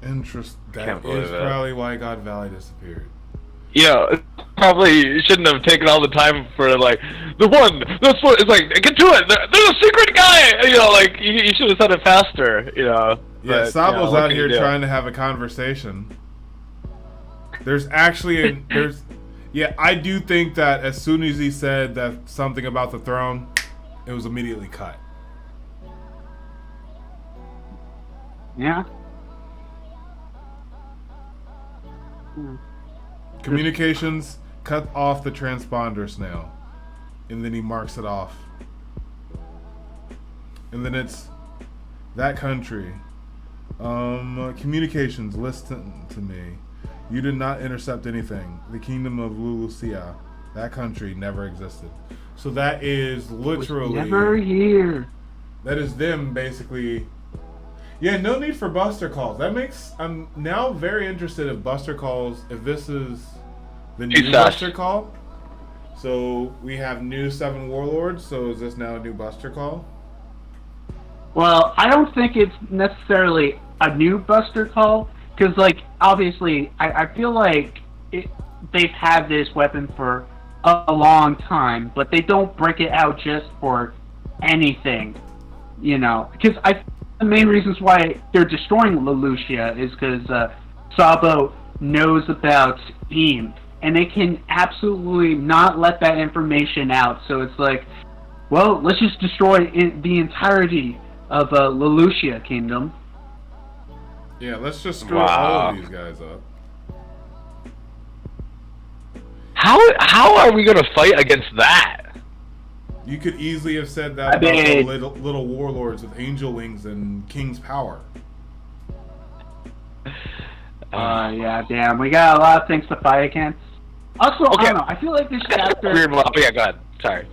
Interesting. That is probably why God Valley disappeared. Probably shouldn't have taken all the time for like the one. That's what it's like. Get to it. There's a secret guy. You should have said it faster. Yeah, Sabo's out here trying to have a conversation. There's actually I do think that as soon as he said that something about the throne, it was immediately cut. Yeah. Communications, cut off the transponder snail. And then he marks it off. And then it's that country. Communications, listen to me. You did not intercept anything. The kingdom of Lulusia, that country never existed. So that is literally never here. That is them basically. Yeah, no need for Buster calls. I'm now very interested if Buster calls, if this is the new Buster call. So we have new 7 Warlords, so is this now a new Buster call? Well, I don't think it's necessarily a new Buster call, because, obviously, I feel like they've had this weapon for a long time, but they don't break it out just for anything, because the main reasons why they're destroying Lelouchia is because Sabo knows about Eam, and they can absolutely not let that information out. So it's like, well, let's just destroy the entirety of Lelouchia Kingdom. Yeah, let's just screw all of these guys up. How are we gonna fight against that? You could easily have said that about the little warlords with angel wings and king's power. Yeah, damn. We got a lot of things to fight against. Also, I don't know. I feel like this chapter... Yeah, go ahead. Sorry.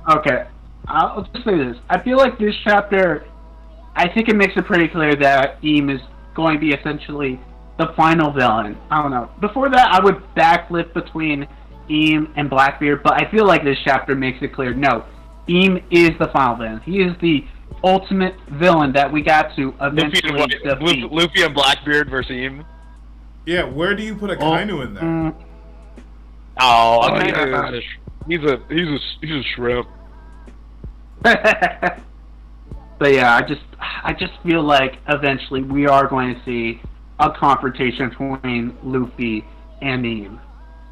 Okay. I'll just say this. I feel like this chapter... I think it makes it pretty clear that Eam is going to be essentially the final villain. I don't know. Before that, I would backflip between Eam and Blackbeard, but I feel like this chapter makes it clear. No, Eam is the final villain. He is the ultimate villain that we got to eventually defeat. Luffy and Blackbeard versus Eam? Yeah, where do you put Akainu in there? Akainu, he's a shrimp. But yeah, I just feel like eventually we are going to see a confrontation between Luffy and Eam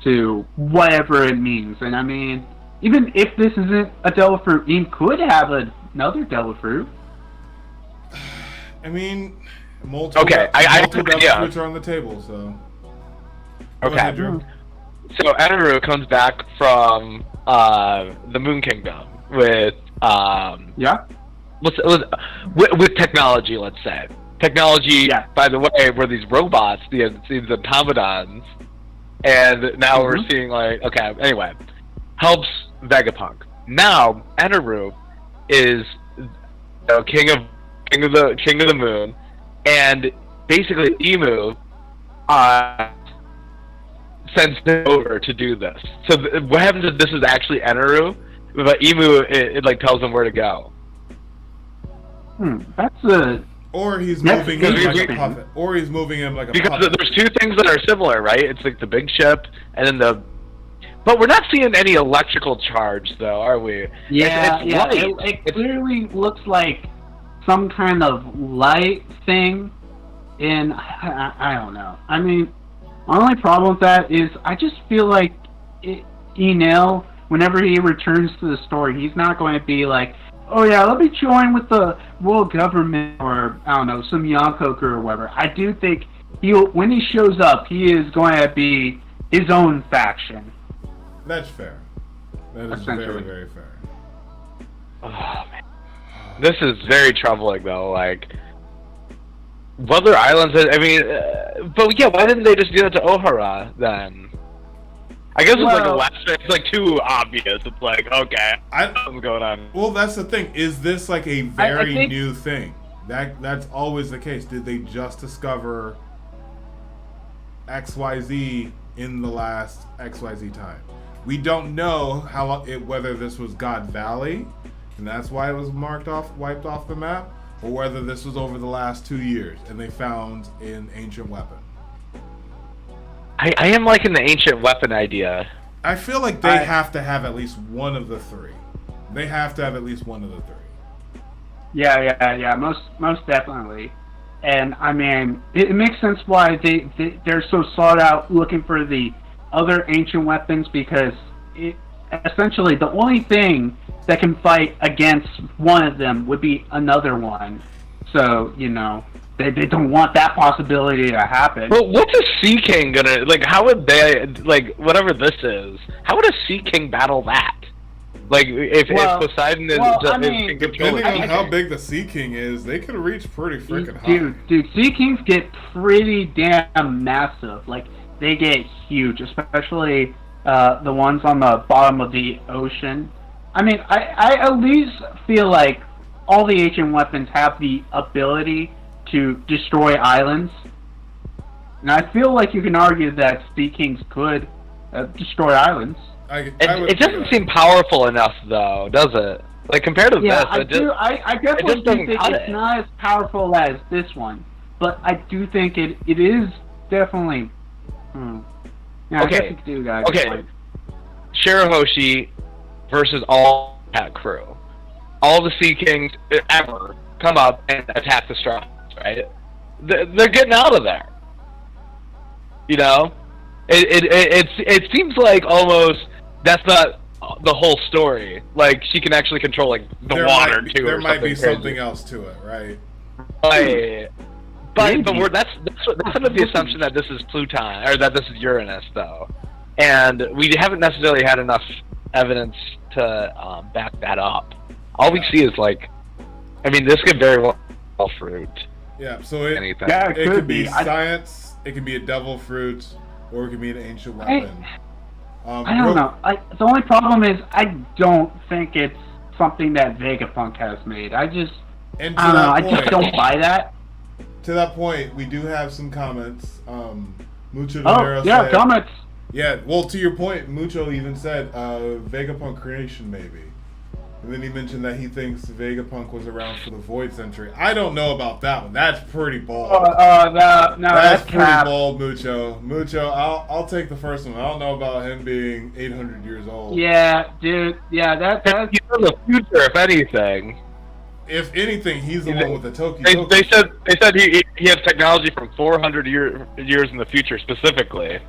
to whatever it means. And I mean, even if this isn't a Devil Fruit, Eam could have another Devil Fruit. I mean, multiple Devil Fruits are on the table, so... Okay. Ahead, Drew. So Eneru comes back from the Moon Kingdom with with technology, let's say. Technology, by the way, were these robots, these automatons, and now we're seeing anyway, helps Vegapunk. Now Eneru is king of the moon, and basically Imu sends him over to do this. So what happens if this is actually Eneru, but Imu it tells him where to go? That's a... Or he's moving him like a puppet. Or he's moving him like a puppet. Because there's two things that are similar, right? It's like the big ship, and then the... But we're not seeing any electrical charge, though, are we? Yeah, it clearly looks like some kind of light thing, and I don't know. I mean, my only problem with that is I just feel like Enel, whenever he returns to the story, he's not going to be like, oh yeah, let me join with the world government, or I don't know, some Yonkoku or whatever. I do think when he shows up, he is going to be his own faction. That's fair. That is very, very fair. Oh man, this is very troubling though. Like, Weather Islands. I mean, but yeah, why didn't they just do that to Ohara then? I guess it's like too obvious. It's like, okay, what's going on? Well, that's the thing. Is this like a very new thing? That's always the case. Did they just discover XYZ in the last XYZ time? We don't know whether this was God Valley, and that's why it was wiped off the map, or whether this was over the last 2 years and they found an ancient weapon. I am liking the ancient weapon idea. I feel like they have to have at least one of the three. They have to have at least one of the three. Yeah. Most definitely. And I mean, it makes sense why they're so sought out looking for the other ancient weapons, because essentially the only thing that can fight against one of them would be another one. So, they don't want that possibility to happen. Well, what's a Sea King gonna... how would they... whatever this is, how would a Sea King battle that? If Poseidon is... depending on how big the Sea King is, they could reach pretty freaking high. Dude, Sea Kings get pretty damn massive. They get huge, especially the ones on the bottom of the ocean. I mean, I at least feel like all the ancient weapons have the ability to destroy islands. And I feel like you can argue that Sea Kings could destroy islands. It doesn't seem powerful enough, though, does it? Compared to this, I definitely think it's not as powerful as this one. But I do think it is definitely... Yeah, I guess you could do that. Okay. Shirahoshi versus all that crew. All the Sea Kings ever come up and attack the Straw Hats, right? They're getting out of there. You know, it seems like almost that's not the whole story. Like she can actually control like the water too. There might be something else to it, right? Right. But that's under the assumption that this is Pluton or that this is Uranus, though, and we haven't necessarily had enough evidence to back that up. All we see is like, I mean, this could very well fruit. Yeah. So it could be science. It could be a devil fruit, or it could be an ancient weapon. I don't know. The only problem is I don't think it's something that Vegapunk has made. I just don't buy that. To that point, we do have some comments. Mucho said, comments. Yeah, well, to your point, Mucho even said Vegapunk creation, maybe. And then he mentioned that he thinks Vegapunk was around for the Void Century. I don't know about that one. That's pretty bold. That's pretty bold, Mucho. Mucho, I'll take the first one. I don't know about him being 800 years old. Yeah, dude. Yeah, that's... He's in the future, if anything. If anything, he's the one with the Toki. They said he has technology from 400 years in the future specifically.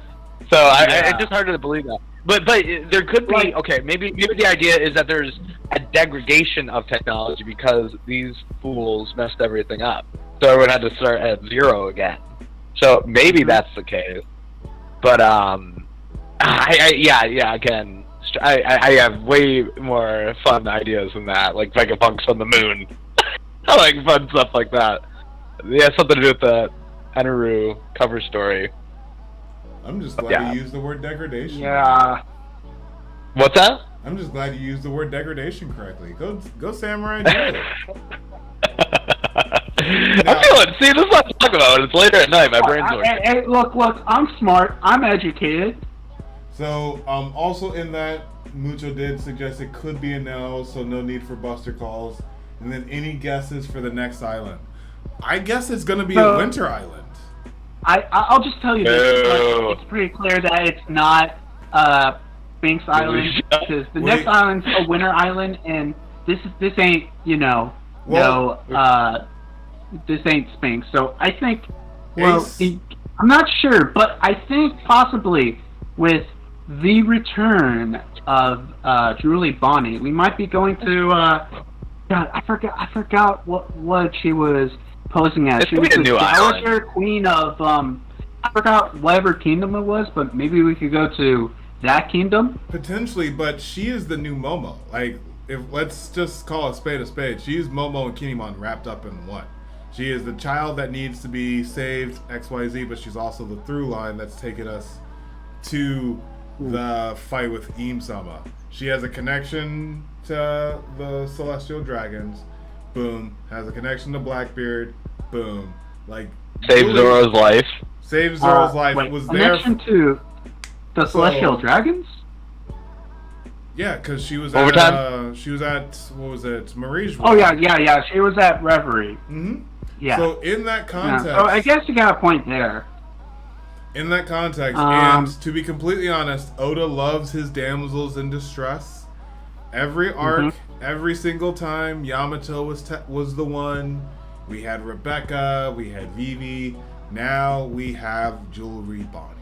So it's just harder to believe that. But there could be maybe the idea is that there's a degradation of technology because these fools messed everything up. So everyone had to start at zero again. So maybe that's the case. But again, I have way more fun ideas than that, like Vegapunk's on the moon. I like fun stuff like that. Yeah, something to do with the Eneru cover story. I'm just glad you used the word degradation. Yeah. What's that? I'm just glad you used the word degradation correctly. Go Samurai Joe. I feel it. See, this is what I'm talking about. It's later at night. My brain's working. Look, I'm smart. I'm educated. So, also in that, Mucho did suggest it could be an L, so no need for buster calls. And then any guesses for the next island? I guess it's going to be a winter island. I'll just tell you this. It's pretty clear that it's not Sphinx Island, because the next island's a winter island, and this ain't, this ain't Sphinx. So I think, I'm not sure, but I think possibly with the return of Julie Bonnie, we might be going to God, I forgot what she was posing as. She was the Dowager Queen of I forgot whatever kingdom it was, but maybe we could go to that kingdom. Potentially, but she is the new Momo. Like, let's just call a spade. She is Momo and Kinemon wrapped up in one. She is the child that needs to be saved, XYZ, but she's also the through line that's taken us to the fight with Im-sama. She has a connection to the Celestial Dragons. Boom. Has a connection to Blackbeard. Boom. Like, saves Zoro's life. Saves Zoro's life. Wait, was connection there to the Celestial Dragons? Yeah, because she was Overtime? at what was it? Marie's. Oh yeah. She was at Reverie. Mm-hmm. Yeah. So in that context, so I guess you got a point there. In that context, and to be completely honest, Oda loves his damsels in distress. Every arc, every single time, Yamato was the one. We had Rebecca, we had Vivi. Now we have Jewelry Bonnie.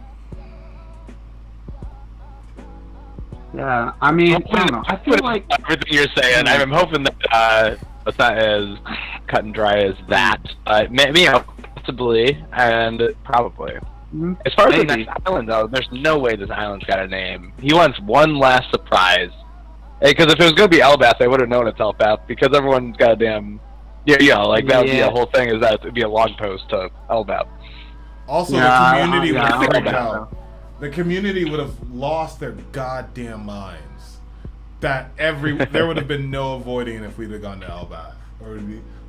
Yeah, I mean, I don't know. I feel like everything you're saying. I'm hoping that it's not as cut and dry as that. Maybe possibly and probably. As far as the next island, though, there's no way this island's got a name. He wants one last surprise. Because if it was going to be Elbath, they would have known it's Elbath. Because everyone's got a damn... that would be a whole thing, is that it would be a log post to Elbath. Also, the community would have freaked out. The community would have lost their goddamn minds. There would have been no avoiding if we'd have gone to Elbath.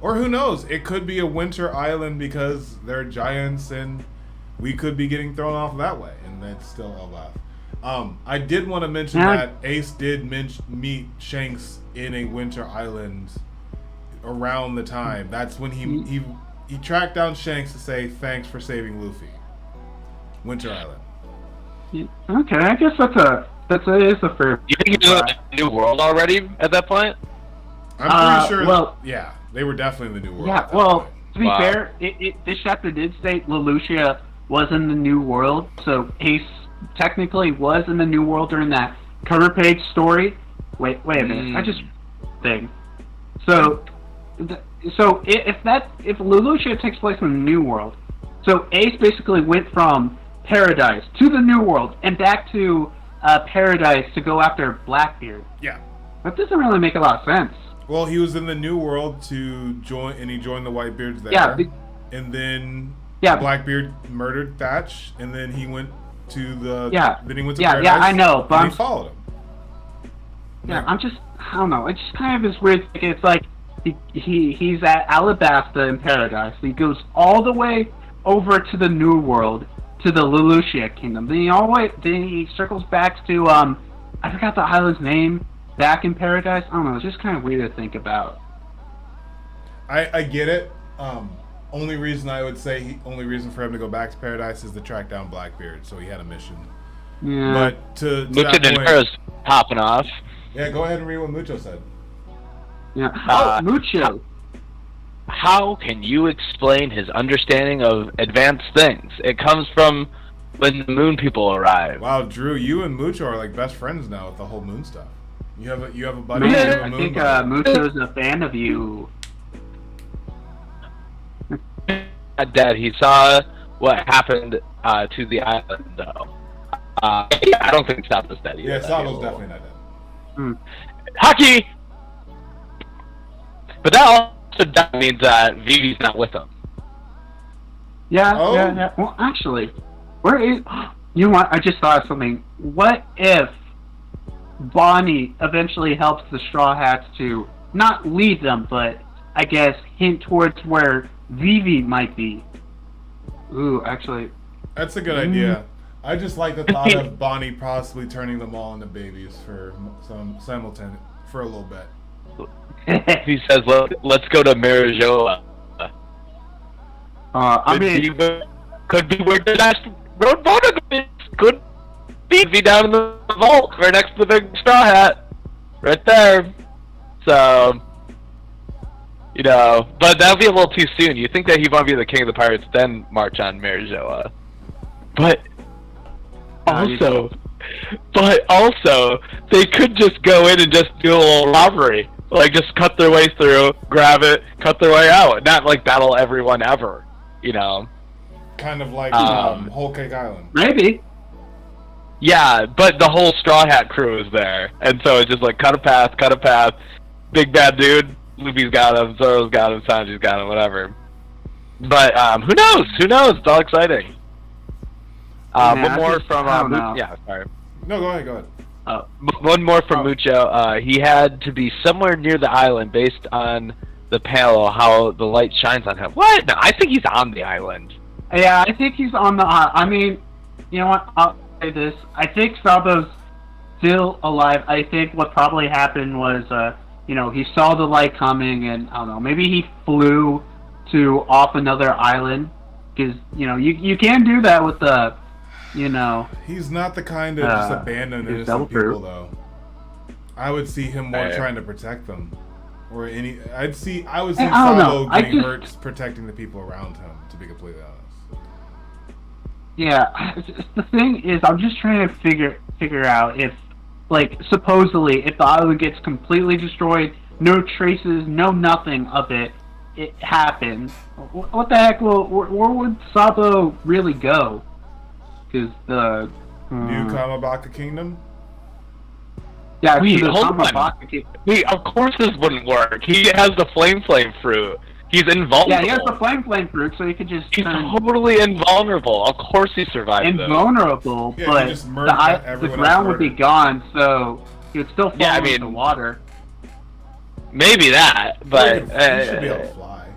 Or who knows, it could be a winter island because they're giants and we could be getting thrown off that way, and that's still Elbath. I did want to mention that Ace did meet Shanks in a winter island around the time. That's when he tracked down Shanks to say thanks for saving Luffy. Winter Island. Okay, I guess that's a fair. You think he's in a new world already at that point? I'm pretty sure. Well, yeah. They were definitely in the New World. Yeah, well, to be fair, this chapter did state Lelouch was in the New World, so Ace technically was in the New World during that cover page story. Wait a minute, I just think. So if Lelouch takes place in the New World, so Ace basically went from Paradise to the New World and back to Paradise to go after Blackbeard. Yeah. That doesn't really make a lot of sense. Well, he was in the New World to join, and he joined the Whitebeards there. Yeah. And then Yeah. Blackbeard murdered Thatch, and then he went to the. Yeah. Then he went to Yeah, Paradise. I know, but and he followed him. Yeah, I don't know. It's just kind of this weird thing. It's like he's at Alabasta in Paradise. He goes all the way over to the New World, to the Lelouch Kingdom. Then he circles back to I forgot the island's name. Back in Paradise. I don't know. It's just kind of weird to think about. I get it. Only reason I would say only reason for him to go back to Paradise is to track down Blackbeard, so he had a mission. Yeah. But to Mucho that point, Dinera's popping off. yeah, go ahead and read what Mucho said. Yeah. Mucho. How can you explain his understanding of advanced things? It comes from when the Moon people arrive. Wow, Drew, you and Mucho are like best friends now with the whole Moon stuff. You have a buddy. Man, you have a I Moon think buddy. Mucho's a fan of you. Dad, he saw what happened to the island, though. I don't think Sabo's dead either. Yeah, Sabo's definitely not dead. Hockey! But that also means that Vivi's not with him. Yeah, Oh. yeah. Well, actually, where is... You know what? I just thought of something. What if Bonnie eventually helps the Straw Hats to not lead them, but I guess hint towards where Vivi might be? Ooh, actually... That's a good idea. I just like the thought of Bonnie possibly turning them all into babies for some simultaneous for a little bit. He says, let's go to Marijoa. I mean... Could be where the last road border is. Could be down in the vault right next to the big straw hat. Right there. So... You know, but that would be a little too soon. You think that he want to be the king of the pirates, then march on Marijoa. But also, they could just go in and just do a little robbery. Like, just cut their way through, grab it, cut their way out. Not, like, battle everyone ever, you know? Kind of like Whole Cake Island. Maybe. Yeah, but the whole Straw Hat crew is there. And so it's just like, cut a path, big bad dude. Luffy's got him, Zoro's got him, Sanji's got him, whatever. But, who knows? It's all exciting. One more from, yeah, sorry. No, go ahead. One more from Mucho. He had to be somewhere near the island based on the panel, how the light shines on him. What? No, I think he's on the island. Yeah, I think he's on the... I mean, you know what? I'll say this. I think Sabo's still alive. I think what probably happened was, he saw the light coming, and, I don't know, maybe he flew off another island. Because, you can do that with the... He's not the kind of just abandoned innocent people, though. I would see him more trying to protect them, or I would see Sabo getting hurt protecting the people around him. To be completely honest. Yeah, the thing is, I'm just trying to figure out if, like, supposedly, if the island gets completely destroyed, no traces, no nothing of it happens. What the heck? Where would Sabo really go? Is the New Kamabaka Kingdom? Yeah, Wait, hold on. Wait, of course this wouldn't work. He has the flame fruit. He's invulnerable. Yeah, he has the flame fruit, so he could just He's totally invulnerable. Of course he survived. Invulnerable, but the ground would be gone, so he would still fall into the water. Maybe that, but he should be able to fly.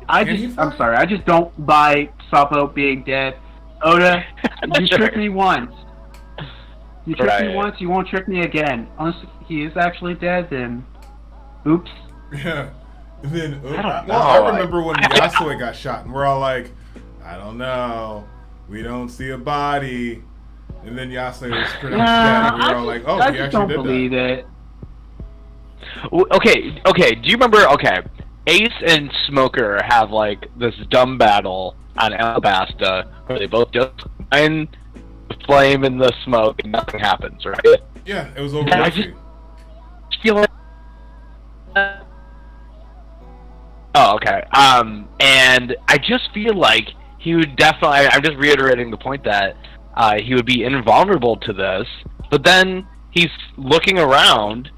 I'm sorry, I just don't buy Sabo being dead. Oda, you tricked me once. You tricked me once, you won't trick me again. Unless he is actually dead, then... Oops. Yeah. And then, I remember when Yasue got shot, and we're all like, I don't know. We don't see a body. And then Yasue was pretty much dead, and we were all like, oh, he actually did that. I don't believe it. Okay, do you remember, Ace and Smoker have like this dumb battle on Alabasta where they both just combine the flame and the smoke and nothing happens, right? Yeah, it was over. I just feel like. Oh, okay. And I just feel like he would definitely. I'm just reiterating the point that he would be invulnerable to this, but then he's looking around.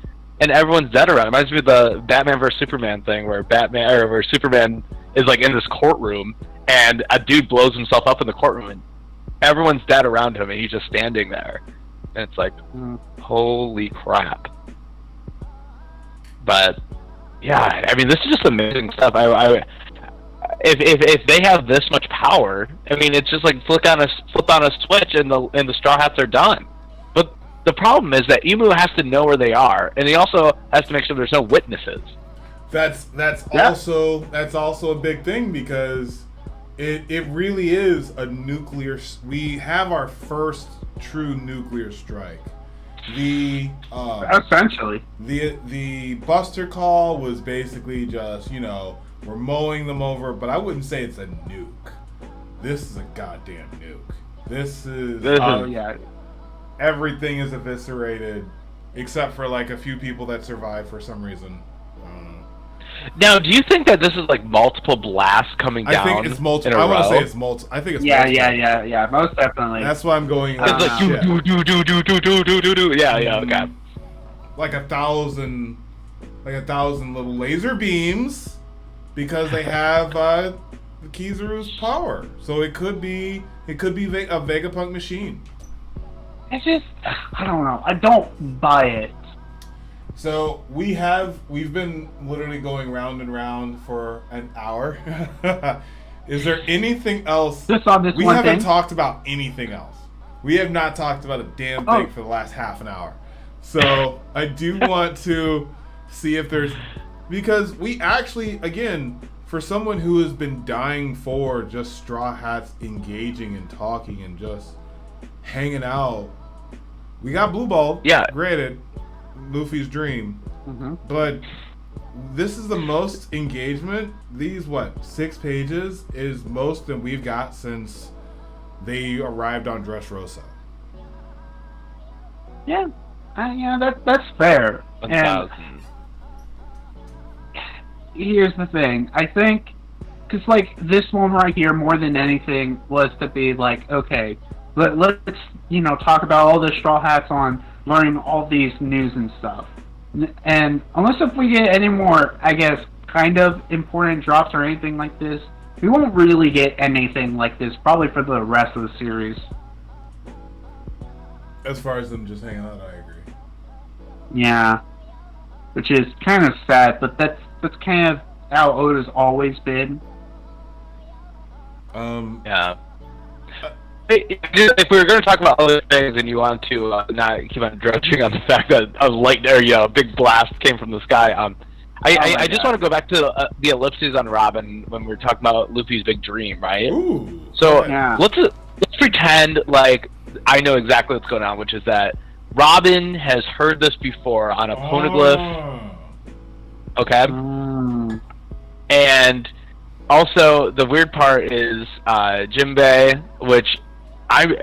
And everyone's dead around. It reminds me of the Batman vs Superman thing, where where Superman is like in this courtroom, and a dude blows himself up in the courtroom, and everyone's dead around him, and he's just standing there, and it's like, holy crap. But yeah, I mean, this is just amazing stuff. If they have this much power, I mean, it's just like flip on a switch, and the Straw Hats are done. But the problem is that Emu has to know where they are, and he also has to make sure there's no witnesses. That's also a big thing, because it really is a nuclear. We have our first true nuclear strike. Essentially, the Buster Call was basically just, we're mowing them over, but I wouldn't say it's a nuke. This is a goddamn nuke. This is yeah. Everything is eviscerated, except for like a few people that survived for some reason. Now, do you think that this is like multiple blasts coming down? I think it's multiple. I want to say it's multiple. I think it's multiple. Yeah, most definitely. That's why I'm going. It's like do. Yeah, okay. Like 1,000 little laser beams, because they have Kizaru's power. So it could be a Vegapunk machine. It's just, I don't know. I don't buy it. So we've been literally going round and round for an hour. Is there anything else? Just on this we one haven't thing? talked about anything else. We have not talked about a damn thing for the last half an hour. So I do want to see if there's, because we actually, again, for someone who has been dying for just Straw Hats engaging and talking and just hanging out, we got Blue Ball. Yeah. Granted, Luffy's dream. Mm-hmm. But this is the most engagement. These, 6 pages is most that we've got since they arrived on Dressrosa. Yeah. That's fair. 1,000. And here's the thing. I think, because like this one right here, more than anything, was to be like, okay, let's talk about all the Straw Hats on learning all these news and stuff. And unless if we get any more, I guess, kind of important drops or anything like this, we won't really get anything like this probably for the rest of the series. As far as them just hanging out, I agree. Yeah, which is kind of sad, but that's kind of how Oda's always been. Yeah. If we were going to talk about other things and you want to not keep on drudging on the fact that a big blast came from the sky, I just want to go back to the ellipses on Robin when we were talking about Luffy's big dream, right? Ooh. So yeah. let's pretend like I know exactly what's going on, which is that Robin has heard this before on a poneglyph. Okay? And also, the weird part is Jinbei, which I'm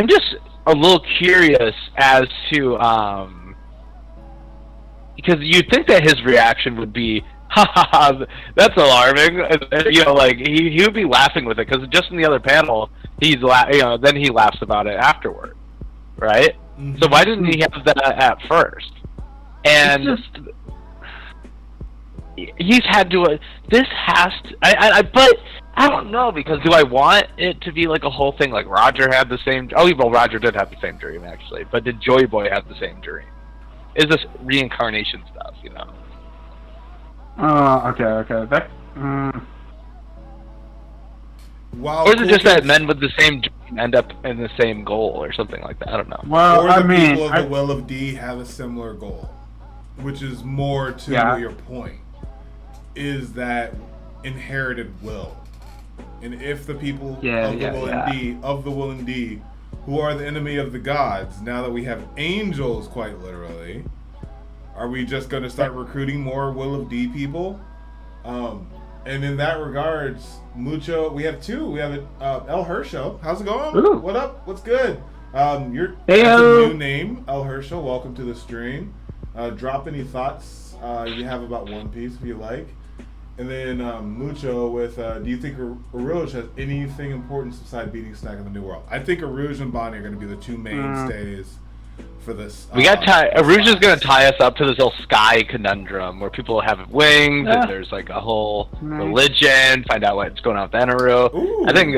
just a little curious as to because you'd think that his reaction would be, ha ha ha, that's alarming. Like he would be laughing with it, because just in the other panel, then he laughs about it afterward, right? Mm-hmm. So why didn't he have that at first? And he's had to. This has to. But I don't know, because do I want it to be like a whole thing? Like Roger had the same. Oh, well, Roger did have the same dream actually, but did Joy Boy have the same dream? Is this reincarnation stuff? Okay. That. Wow. Or is it just that men with the same dream end up in the same goal or something like that? I don't know. Well, or the people of the Well of D have a similar goal, which is more to your point, is that inherited will. And if the people of the Will and D, who are the enemy of the gods, now that we have angels quite literally, Are we just going to start recruiting more Will of D people? And in that regards, Mucho, we have two. We have El Herschel. How's it going? Ooh. What up? What's good? That's a Heyo. new name, El Herschel. Welcome to the stream. Drop any thoughts you have about One Piece if you like. And then Mucho with, do you think Arouge has anything important besides beating Snack in the New World? I think Arouge and Bonnie are going to be the two mainstays for this. We got Arouge is going to tie us up to this whole sky conundrum where people have wings and there's like a whole religion. Find out what's going on with Eneru. I think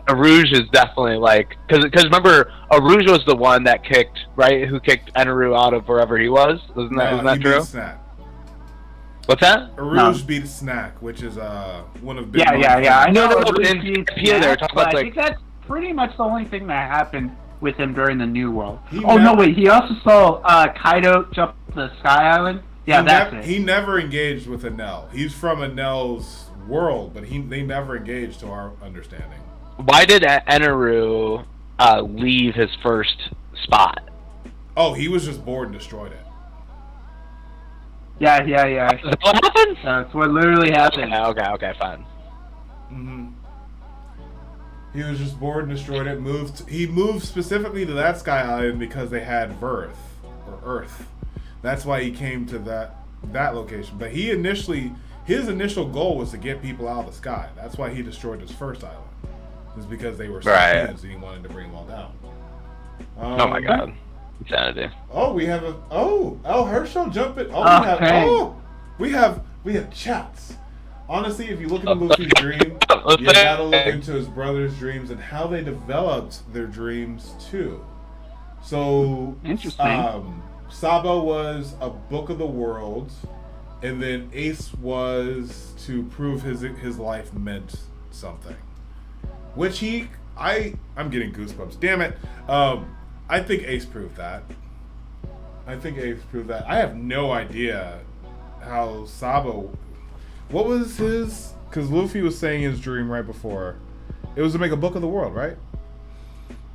Arouge is definitely like because remember Arouge was the one that kicked who kicked Eneru out of wherever he was. Isn't that true? Snack. What's that? Arouge beat Snack, which is one of Big Yeah. I know in there talking about I think that's pretty much the only thing that happened with him during the New World. He also saw Kaido jump the Sky Island. Yeah, that's it. He never engaged with Enel. He's from Enel's world, but they never engaged to our understanding. Why did Eneru leave his first spot? Oh, he was just bored and destroyed it. Yeah. What happened? That's what literally happened. Okay, fine. Mm-hmm. He was just bored and destroyed it. He moved specifically to that Sky Island because they had Earth. That's why he came to that location. But his initial goal was to get people out of the sky. That's why he destroyed his first island. It's because they were and he wanted to bring them all down. Oh my god. Insanity. Oh, we have El Herschel jumping. We have chats. Honestly, if you look into Luffy's dream, you gotta look into his brother's dreams and how they developed their dreams too. So interesting. Sabo was a book of the worlds, and then Ace was to prove his life meant something. Which I'm getting goosebumps. Damn it. I think Ace proved that. I have no idea how Sabo. What was his? Because Luffy was saying his dream right before. It was to make a book of the world, right?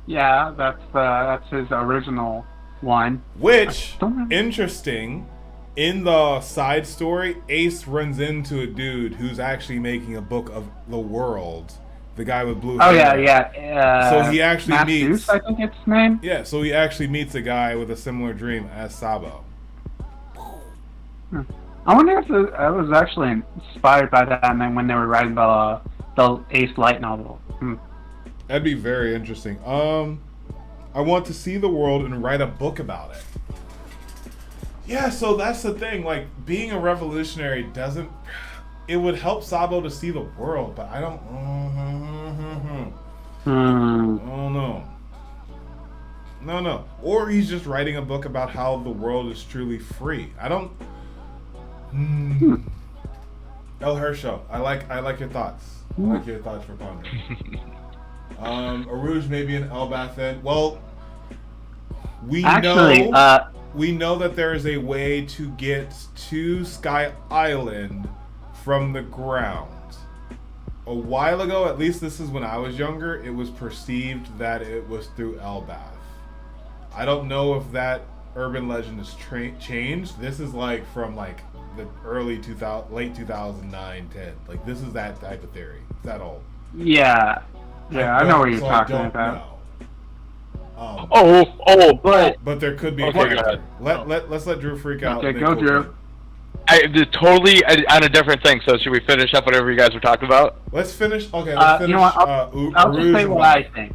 Yeah, that's his original one. Which, interesting, in the side story, Ace runs into a dude who's actually making a book of the world. The guy with blue hair. Yeah. So he actually meets... I think it's his name. Yeah, so he actually meets a guy with a similar dream as Sabo. I wonder if it was actually inspired by that and then when they were writing the Ace Light novel. That'd be very interesting. I want to see the world and write a book about it. Yeah, so that's the thing. Like, being a revolutionary doesn't... It would help Sabo to see the world, but I don't... Oh, no. No. Or he's just writing a book about how the world is truly free. I don't... El Herschel, I like your thoughts. I like your thoughts for pondering. Arouge maybe an Elbath then. Well, we know that there is a way to get to Sky Island from the ground. A while ago, at least this is when I was younger, it was perceived that it was through Elbath. I don't know if that urban legend has changed. This is like from like the late 2009, 10. Like this is that type of theory. It's that old. Yeah, I know what you're talking about. But there could be a character. Let's let Drew freak out. Okay, go Drew. Totally on a different thing. So should we finish up whatever you guys were talking about? Let's finish. Okay, let's finish. You know what? I'll just say what I think.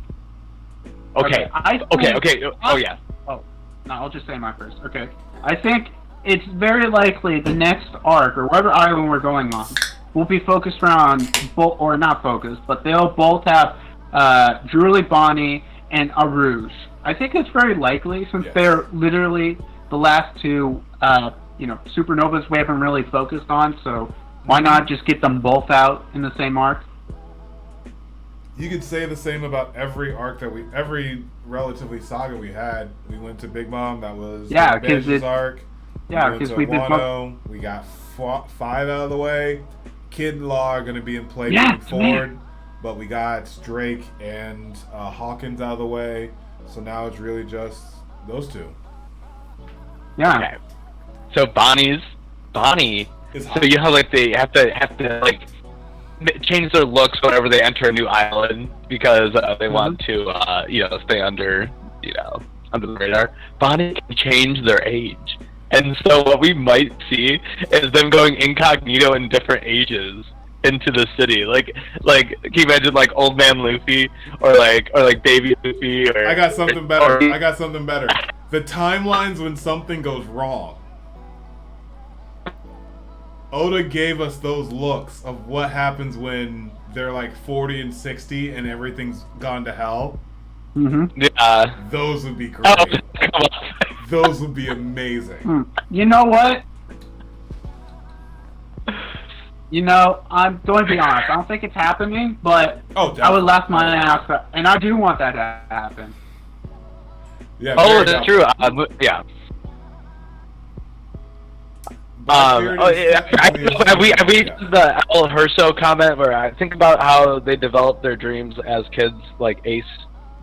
Okay. Oh yeah. Oh no, I'll just say my first. Okay, I think it's very likely the next arc or whatever island we're going on will be focused around or not focused, but they'll both have Drooly, Bonnie, and Arouge. I think it's very likely since they're literally the last two. Supernovas we haven't really focused on, so why not just get them both out in the same arc? You could say the same about every arc every relatively saga we had. We went to Big Mom, that was Bish's arc. Yeah, because we did. We got 5 out of the way. Kid and Law are going to be in play moving forward, but we got Drake and Hawkins out of the way, so now it's really just those two. Yeah. Okay. So Bonnie. Is So hot. you know, like they have to like change their looks whenever they enter a new island because they want to stay under under the radar. Bonnie can change their age, and so what we might see is them going incognito in different ages into the city. Like can you imagine like old man Luffy or like baby Luffy? Or I got something better. The timelines when something goes wrong. Oda gave us those looks of what happens when they're like 40 and 60 and everything's gone to hell. Yeah. Those would be great. Oh, come on. Those would be amazing. You know what? I'm going to be honest. I don't think it's happening, but I would laugh my ass off, and I do want that to happen. Yeah. That's true. Yeah. Have we the El Herso comment where I think about how they developed their dreams as kids? Like Ace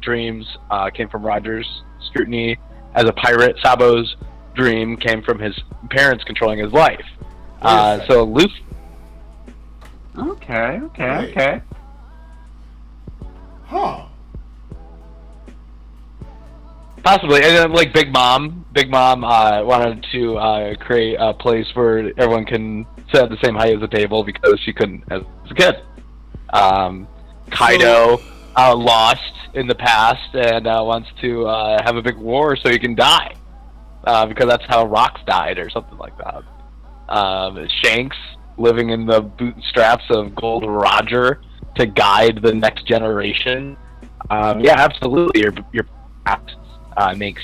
dreams came from Roger's scrutiny as a pirate. Sabo's dream came from his parents controlling his life. So Luffy. Okay. Huh. Possibly, and then like Big Mom wanted to create a place where everyone can sit at the same height as the table because she couldn't as a kid. Kaido lost in the past and wants to have a big war so he can die because that's how rocks died or something like that. Shanks living in the bootstraps of Gold Roger to guide the next generation. Yeah, absolutely. Your past makes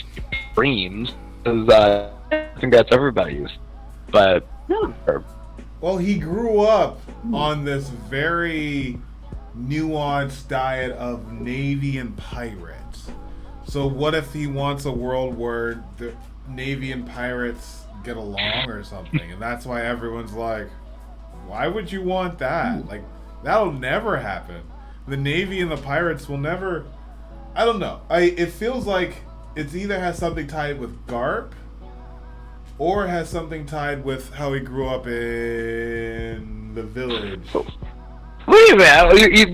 dreams. I think that's everybody's. But well, he grew up on this very nuanced diet of Navy and pirates. So what if he wants a world where the Navy and pirates get along or something? And that's why everyone's like, why would you want that? Like, that'll never happen. The Navy and the pirates will never... I don't know. It feels like it either has something tied with Garp or it has something tied with how he grew up in the village. Wait a minute, you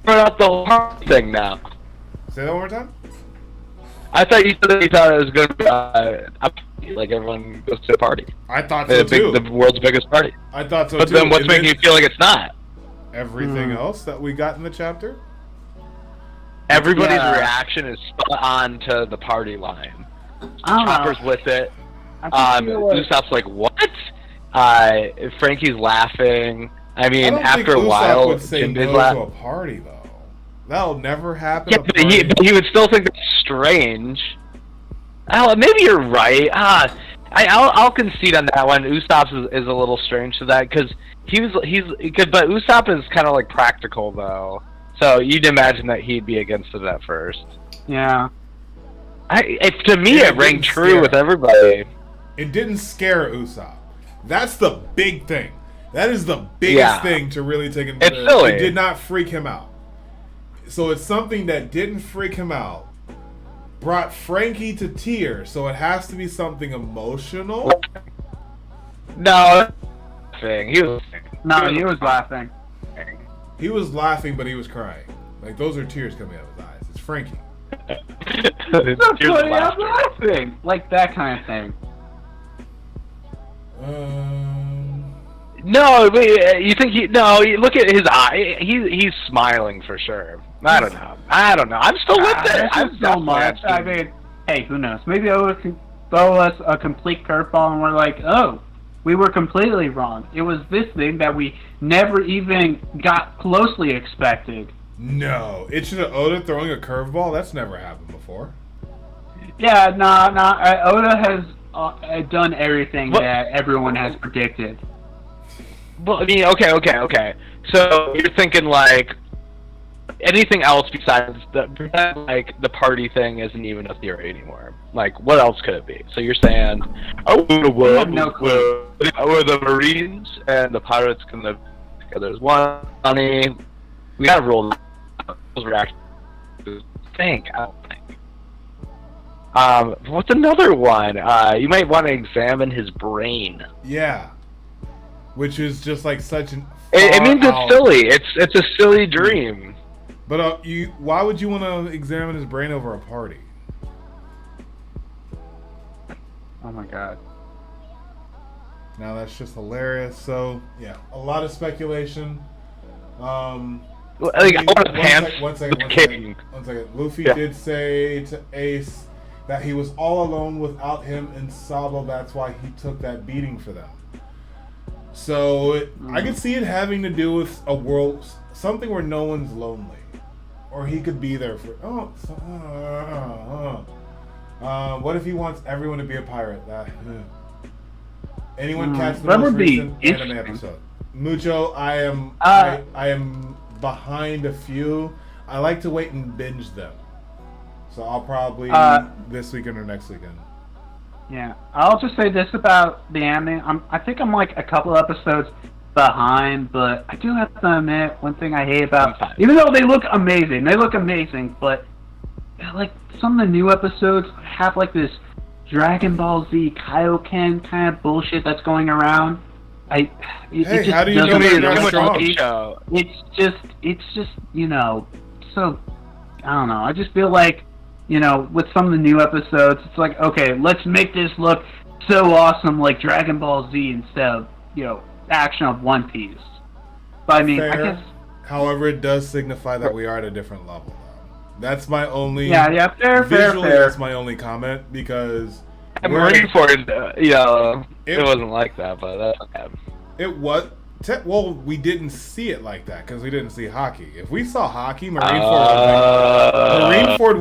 throw out the whole heart thing now. Say that one more time? I thought you said that you thought it was going to be like everyone goes to a party. I thought so too. The world's biggest party. I thought so too. But then what's making you feel like it's not? Everything else that we got in the chapter? Everybody's reaction is spot on to the party line. Chopper's with it. Usopp's like, what? Frankie's laughing. I mean, after a while, would say no to a party though. That'll never happen. Yeah, but he would still think that's strange. Maybe you're right. I'll concede on that one. Usopp is a little strange to that because but Usopp is kind of like practical though. So you'd imagine that he'd be against it at first. Yeah. To me, it rang true with everybody. It didn't scare Usopp. That's the big thing. That is the biggest thing to really take into It's silly. It did not freak him out. So it's something that didn't freak him out. Brought Frankie to tears, so it has to be something emotional. No, he was laughing. He was laughing, but he was crying. Like, those are tears coming out of his eyes. It's Frankie. That's funny, I'm laughing. Like that kind of thing. No, you think you look at his eye. He's smiling for sure. I don't know. I'm still with it. I'm so much. I mean, hey, who knows? Maybe Oda can throw us a complete curveball, and we're like, oh, we were completely wrong. It was this thing that we never even got closely expected. No, it should have Oda throwing a curveball. That's never happened before. Yeah, Oda has done everything that everyone has predicted. Well, I mean, okay. So you're thinking like anything else besides the party thing isn't even a theory anymore. Like, what else could it be? So you're saying, no clue. Where the Marines and the pirates can live together as one. Honey, we gotta roll those reactions. I don't think. What's another one? You might want to examine his brain. Yeah. Which is just like such an. It means it's silly. It's a silly dream. But why would you want to examine his brain over a party? Oh my god. Now that's just hilarious. So yeah, a lot of speculation. Like, One second. Luffy did say to Ace that he was all alone without him and Sabo. That's why he took that beating for them. So I could see it having to do with a world, something where no one's lonely, or he could be there for. What if he wants everyone to be a pirate? Anyone catch the most recent anime episode? Mucho, I am behind a few. I like to wait and binge them, so I'll probably this weekend or next weekend. Yeah, I'll just say this about the anime. I think I'm like a couple episodes behind, but I do have to admit one thing I hate about, even though they look amazing, but like some of the new episodes have like this Dragon Ball Z Kaioken kind of bullshit that's going around. How do you know they're strong? It's just so I don't know. I just feel like with some of the new episodes, it's like, okay, let's make this look so awesome like Dragon Ball Z instead of action of One Piece. But I mean, fair. I guess. However, it does signify that we are at a different level, though. That's my only. Fair. That's my only comment because. I'm ready for it. It wasn't like that, but that's okay. It was. Well, we didn't see it like that because we didn't see hockey. If we saw hockey, Marineford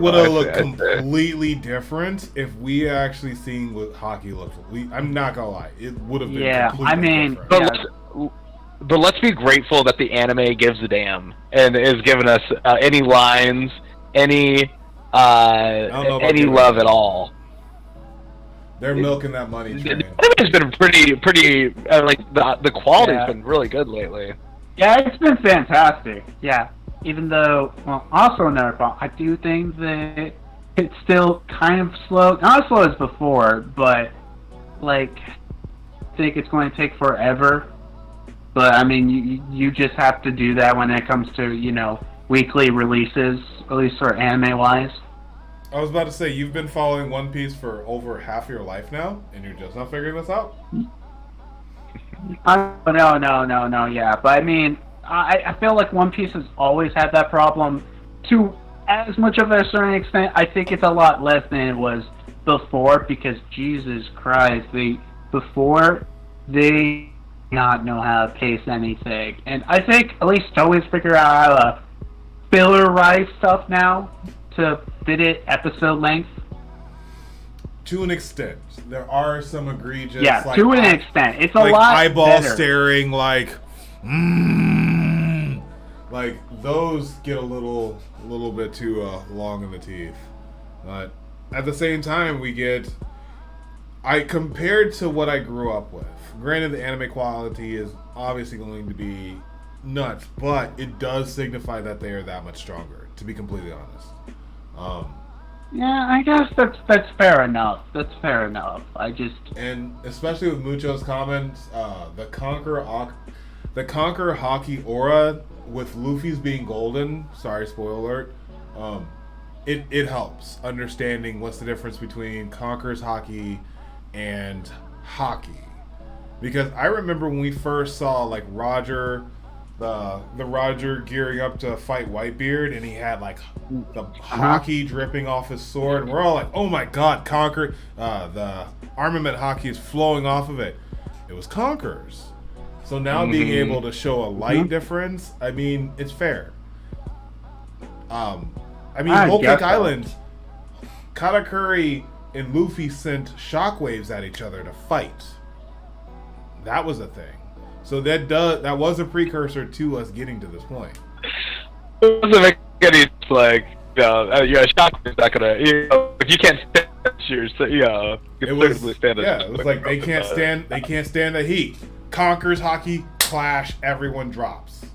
would have looked completely different if we actually seen what hockey looked like. I'm not gonna lie, it would have been completely different. But let's be grateful that the anime gives a damn and is giving us any lines, any love at all. They're milking that money train. It's been pretty like the quality's been really good lately. Yeah, it's been fantastic. Yeah, even though, well, also another problem, I do think that it's still kind of slow. Not as slow as before, but like, I think it's going to take forever. But I mean, you just have to do that when it comes to weekly releases, at least for anime wise. I was about to say, you've been following One Piece for over half your life now, and you're just not figuring this out? No, yeah. But I mean, I feel like One Piece has always had that problem. To as much of a certain extent, I think it's a lot less than it was before, because Jesus Christ, before they not know how to pace anything. And I think at least Toei's figured out how to fillerize stuff now to fit it episode length. To an extent. There are some egregious... Yeah, like, to an extent. It's a lot eyeball better. Staring, like those get a little bit too long in the teeth. But at the same time, we get... compared to what I grew up with, granted the anime quality is obviously going to be nuts, but it does signify that they are that much stronger, to be completely honest. Yeah, I guess that's fair enough. That's fair enough. And especially with Mucho's comments, the Conquer Hockey aura with Luffy's being golden. Sorry, spoiler alert. It helps understanding what's the difference between Conquer's Hockey and hockey, because I remember when we first saw like Roger. The Roger gearing up to fight Whitebeard, and he had like the hockey dripping off his sword, and we're all like, "Oh my God, Conquer!" The armament hockey is flowing off of it. It was Conquer's. So now being able to show a light difference, I mean, it's fair. Whole Cake Island, Katakuri and Luffy sent shockwaves at each other to fight. That was a thing. So that was a precursor to us getting to this point. It doesn't make any shock is not gonna. If you can't stand it was like they can't stand the heat. Conquers hockey clash, everyone drops.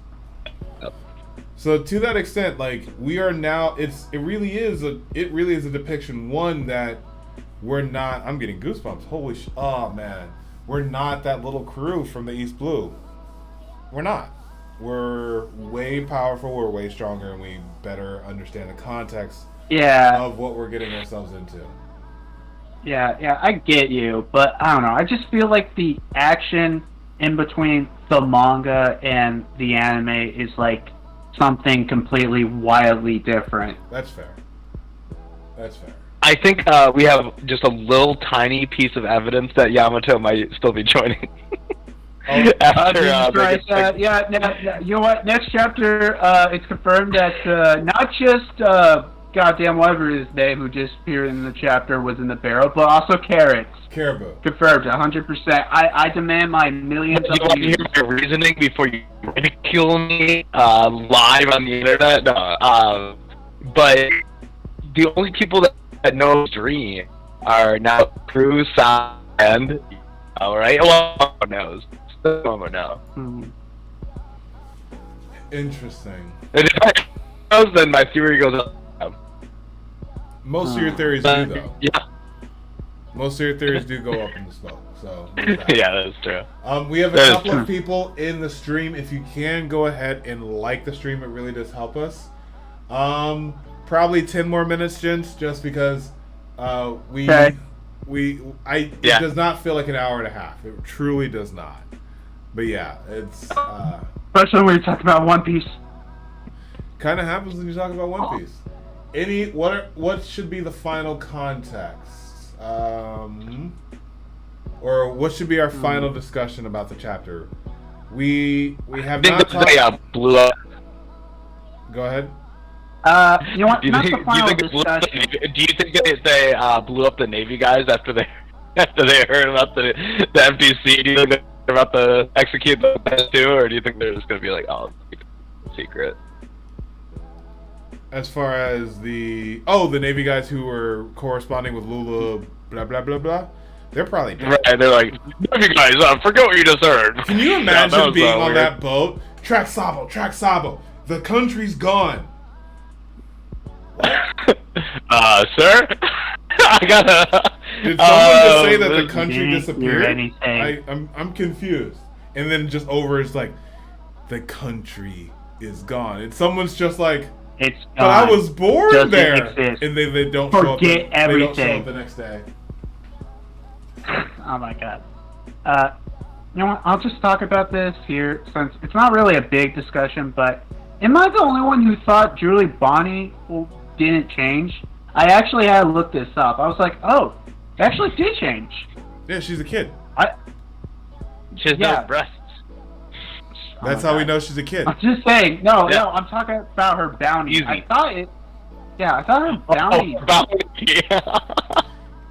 So to that extent, like we are now, it really is a depiction. One that we're not. I'm getting goosebumps. Holy oh man, we're not that little crew from the East Blue. We're not. We're way powerful. We're way stronger, and we better understand the context. Yeah. Of what we're getting ourselves into. Yeah, I get you, but I don't know. I just feel like the action in between the manga and the anime is like something completely wildly different. That's fair. I think we have just a little tiny piece of evidence that Yamato might still be joining. Yeah, you know what? Next chapter, it's confirmed that not just goddamn whatever his name who just appeared in the chapter was in the barrel, but also Carrots. Caribou. Confirmed, 100%. I demand my millions of views. You want to hear my reasoning before you ridicule me live on the internet? No, but the only people that know Dream are now Cruz, and alright? Well, knows. Someone knows. Interesting. And if I knows, then my theory goes up. Most of your theories do, though. Yeah. Most of your theories do go up in the smoke. So. Yeah, that's true. We have a couple of people in the stream. If you can, go ahead and like the stream. It really does help us. Probably 10 more minutes, gents, just because it does not feel like an hour and a half. It truly does not. But yeah, it's especially when we talk about One Piece. Kind of happens when you talk about One Piece. What should be the final context? Or what should be our final discussion about the chapter? We have not talked. They blew up. Go ahead. You know what? Not the final discussion. Do you think they blew up the Navy guys after they heard about the NPC? Do you think they're about to execute the best too, or do you think they're just gonna be like, oh, secret? As far as the Navy guys who were corresponding with Lula, blah blah blah blah, they're probably dead. Right. They're like, Navy guys, forget what you just heard. Can you imagine being on that boat? Track Sabo, the country's gone. Sir, I gotta. Did someone just say that the country disappeared? Anything. I'm confused. And then just over, it's like, the country is gone. And someo's just like, it's gone. But I was born Doesn't there. exist. And they don't Forget everything. They don't show up the next day. Oh my god. You know what? I'll just talk about this here since it's not really a big discussion, but am I the only one who thought Julie Bonnie didn't change? I actually had to look this up. I was like, oh, it actually did change. Yeah, she's a kid. She has no breasts. That's how we know she's a kid. I'm just saying. No, I'm talking about her bounty. Easy. I thought her bounty. Yeah.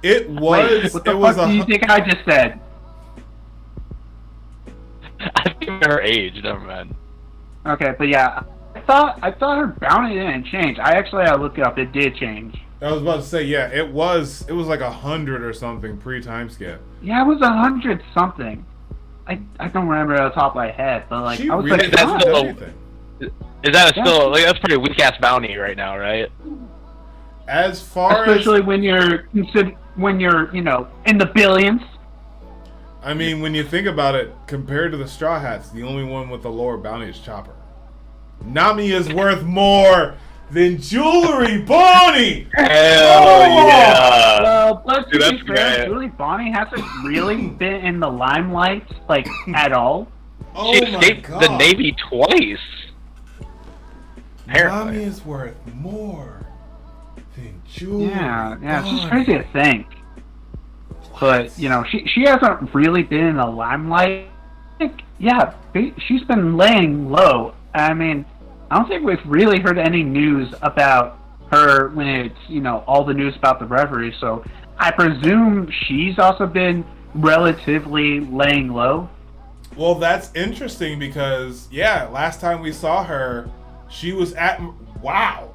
It was. Wait, what the fuck do you think I just said? I think her age. Never mind. Okay, but yeah, I thought her bounty didn't change. I actually had to look it up. It did change. I was about to say, yeah, it was like 100 or something pre-time skip. Yeah, it was 100 something. I don't remember at the top of my head, but like she I was really like, is that still like that's pretty weak ass bounty right now, right? As far especially as when you're in the billions. I mean, when you think about it, compared to the Straw Hats, the only one with the lower bounty is Chopper. Nami is worth more than Jewelry Bonnie! Hell yeah! Well, let's be fair, Jewelry Bonnie hasn't really been in the limelight, like, at all. Oh she my escaped god. the Navy twice. Nami is worth more than Jewelry Bonnie. Yeah, it's just crazy to think. But, she hasn't really been in the limelight. I think, yeah, she's been laying low. I mean, I don't think we've really heard any news about her when it's, all the news about the Reverie, so I presume she's also been relatively laying low. Well, that's interesting because, yeah, last time we saw her, she was at... Wow!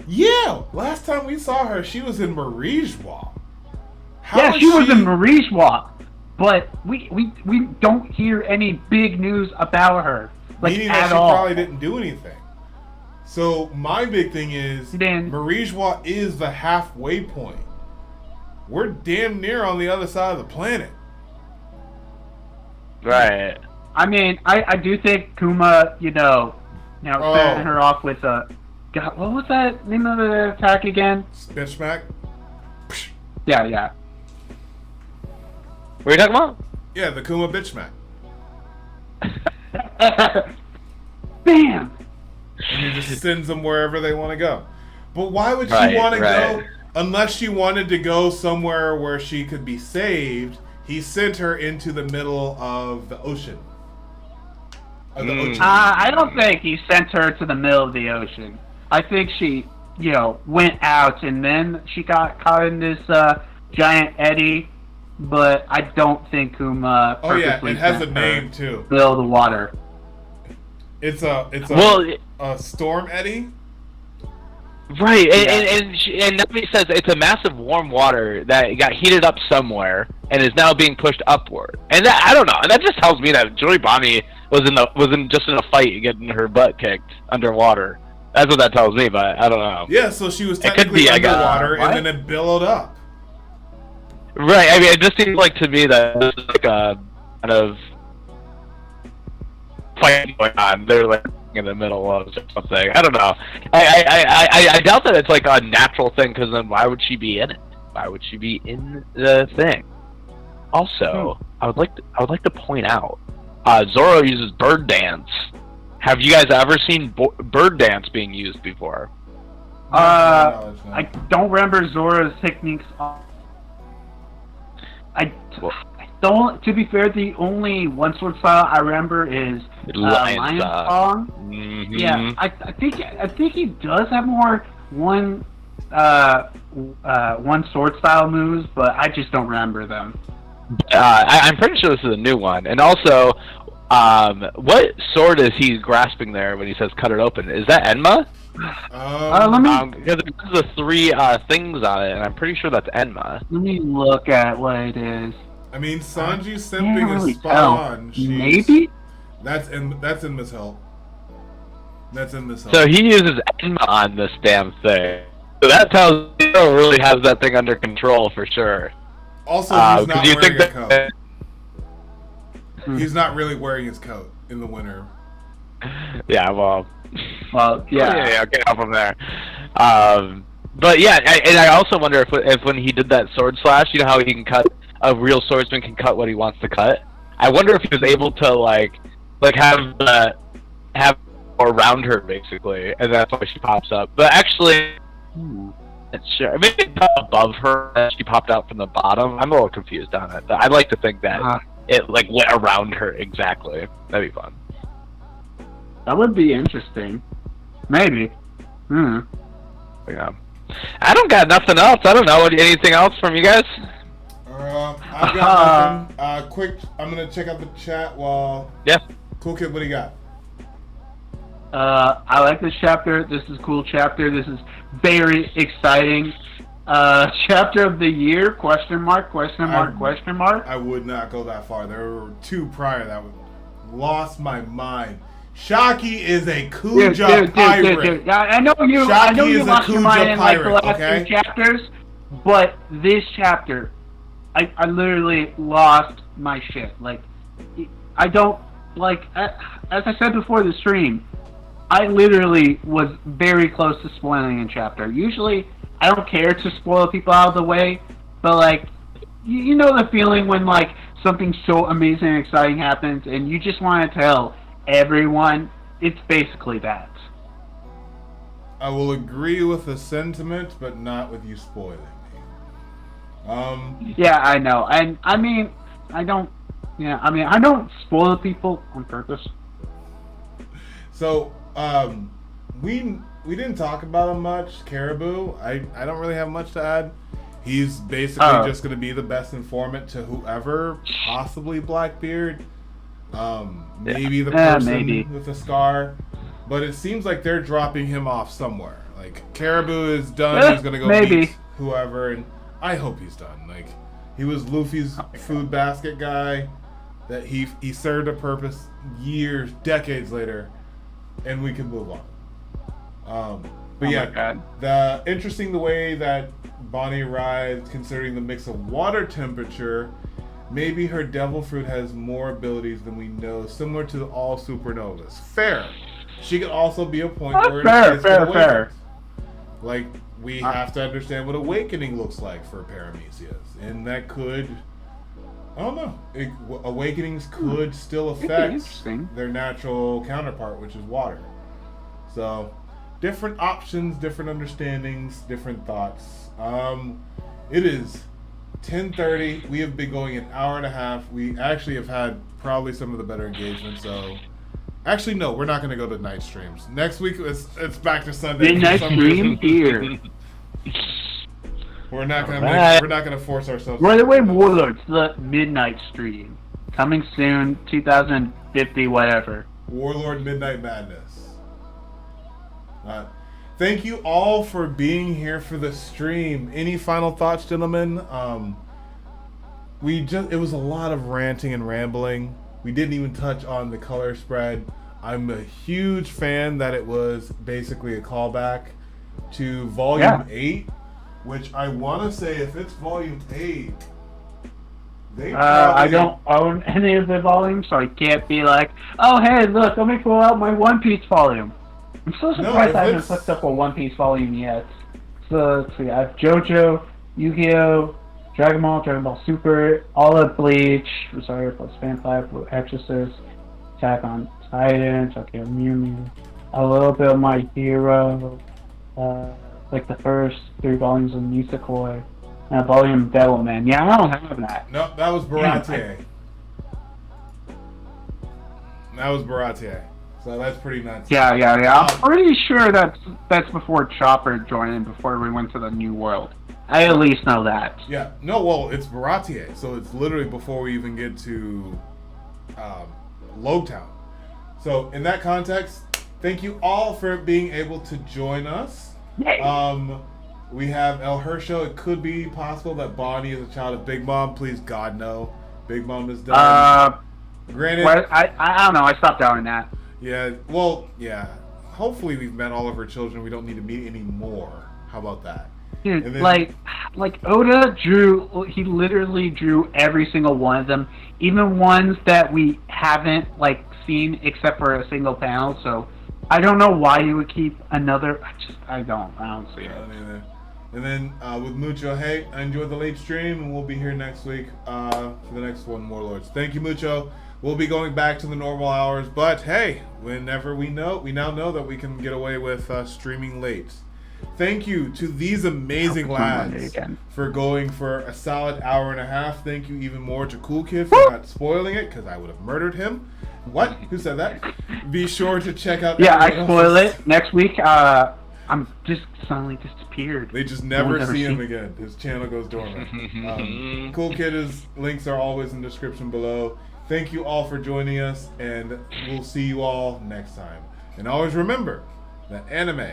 Yeah! Last time we saw her, she was in Marigeois. She was in Marigeois, but we don't hear any big news about her. Like, meaning at that she all. probably didn't do anything. So my big thing is, Then- Marijwa is the halfway point. We're damn near on the other side of the planet. Right. I mean, I do think Kuma, starting her off with a... God, what was that name of the attack again? Bitch smack. Yeah. What are you talking about? Yeah, the Kuma bitch smack. Bam! And he just sends them wherever they want to go. But why would she Right, want to right. go? Unless she wanted to go somewhere where she could be saved, he sent her into the middle of the ocean. Of the ocean. I don't think he sent her to the middle of the ocean. I think she, went out and then she got caught in this giant eddy. But I don't think Kuma. Oh yeah, purposely it has a sent her name too. Middle of the water. It's a storm eddy. Right, Yeah. and Nami says it's a massive warm water that got heated up somewhere and is now being pushed upward. And that, I don't know, and that just tells me that Joy Bonnie was just in a fight getting her butt kicked underwater. That's what that tells me, but I don't know. Yeah, so she was It could technically be, I guess. underwater What? and then it billowed up. Right, I mean, it just seems like to me that this is like a kind of fight going on. They're like in the middle of something. I don't know. I doubt that it's like a natural thing, because then why would she be in it? Why would she be in the thing? Also, I would like to point out, Zoro uses bird dance. Have you guys ever seen bird dance being used before? I don't remember Zora's techniques. I don't. To be fair, the only one sword style I remember is Lion Song. Mm-hmm. Yeah, I think he does have more one sword style moves, but I just don't remember them. I'm pretty sure this is a new one. And also, what sword is he grasping there when he says "cut it open"? Is that Enma? Let me Because there's the three things on it, and I'm pretty sure that's Enma. look at what it is. I mean, Sanji Can't simping really is spot tell. on. Maybe. That's in Miss Help. That's in Miss Help. So he uses Enma on this damn thing. So that tells me he really has that thing under control for sure. Also, he's not you wearing think a that, coat. He's not really wearing his coat in the winter. yeah, well, Yeah. okay, up from there. But yeah, and I also wonder if when he did that sword slash, you know how he can cut, a real swordsman can cut what he wants to cut. I wonder if he was able to like have around her basically, and that's why she pops up. But actually, sure, maybe not above her, and she popped out from the bottom. I'm a little confused on it. But I'd like to think that it like went around her exactly. That'd be fun. That would be interesting. Maybe. Yeah. I don't got nothing else. I don't know anything else from you guys. I've got nothing. Quick, I'm gonna check out the chat while. Yeah. Cool Kid, what do you got? I like this chapter. This is a cool chapter. This is very exciting. Chapter of the year? Question mark? Question mark? Question mark? I would not go that far. There were two prior that lost my mind. SHAAKIII is a Kuja pirate. Dude. I know you. I know SHAAKIII you is a lost your Kuja mind in like the pirate, last okay? few chapters, but this chapter, I literally lost my shit. Like, I don't like. As I said before the stream, I literally was very close to spoiling a chapter. Usually, I don't care to spoil people out of the way, but like, you know the feeling when like something so amazing and exciting happens, and you just want to tell everyone. It's basically that. I will agree with the sentiment, but not with you spoiling me. Yeah, I know, and I mean, I don't spoil people on purpose. So, we didn't talk about him much. Caribou, I don't really have much to add. He's basically just going to be the best informant to whoever, possibly Blackbeard, maybe the person with the scar. But it seems like they're dropping him off somewhere. Like, Caribou is done. He's going to go meet whoever, and I hope he's done. Like, he was Luffy's food basket guy. that he served a purpose years, decades later, and we can move on. But the interesting the way that Bonnie arrived, considering the mix of water temperature, maybe her devil fruit has more abilities than we know, similar to all supernovas. Fair. She could also be a point where fair. Like, we have to understand what awakening looks like for Paramecias, and that could, I don't know, awakenings could still affect their natural counterpart, which is water. So, different options, different understandings, different thoughts. It is 10:30. We have been going an hour and a half. We actually have had probably some of the better engagement. So, actually, no, we're not going to go to night streams. Next week, it's back to Sunday. Midnight stream here. We're not gonna force ourselves. Runaway Warlords, the midnight stream, coming soon, 2050, whatever. Warlord Midnight Madness. Thank you all for being here for the stream. Any final thoughts, gentlemen? It was a lot of ranting and rambling. We didn't even touch on the color spread. I'm a huge fan that it was basically a callback to Volume 8, which I want to say, if it's Volume 8, I don't own any of the volumes, so I can't be like, oh, hey, look, let me pull out my One Piece volume. I'm so surprised I haven't hooked up a One Piece volume yet. So, let's see, I have JoJo, Yu-Gi-Oh!, Dragon Ball Super, all of Bleach, Rosario plus Fan 5, Blue Exorcist, Attack on Titan, Tokyo Mew Mew, a little bit of My Hero, like the first 3 volumes of Nisekoi, and a volume of Devilman. Yeah, I don't have that. No, that was Baratier. So that's pretty nuts. Yeah. I'm pretty sure that's before Chopper joined and before we went to the New World. I at least know that. Yeah. No, well, it's Baratier, so it's literally before we even get to Logtown. So in that context, thank you all for being able to join us. We have El Herschel. It could be possible that Bonnie is a child of Big Mom. Please, God, no. Big Mom is done. Granted, I don't know. I stopped doubting that. Yeah. Well, yeah. Hopefully, we've met all of her children. We don't need to meet any more. How about that? Dude, then, like Oda drew. He literally drew every single one of them, even ones that we haven't seen except for a single panel. So. I don't know why you would keep another. I don't see it. And then with Mucho, hey, I enjoyed the late stream, and we'll be here next week for the next one, Warlords. Thank you, Mucho. We'll be going back to the normal hours, but hey, whenever we now know that we can get away with streaming late. Thank you to these amazing lads for going for a solid hour and a half. Thank you even more to Cool Kid for not spoiling it, because I would have murdered him. What? Who said that? Be sure to check out. Yeah, I spoil it. Next week, I'm just suddenly disappeared. They just never see him again. His channel goes dormant. Cool Kid's links are always in the description below. Thank you all for joining us, and we'll see you all next time. And always remember that anime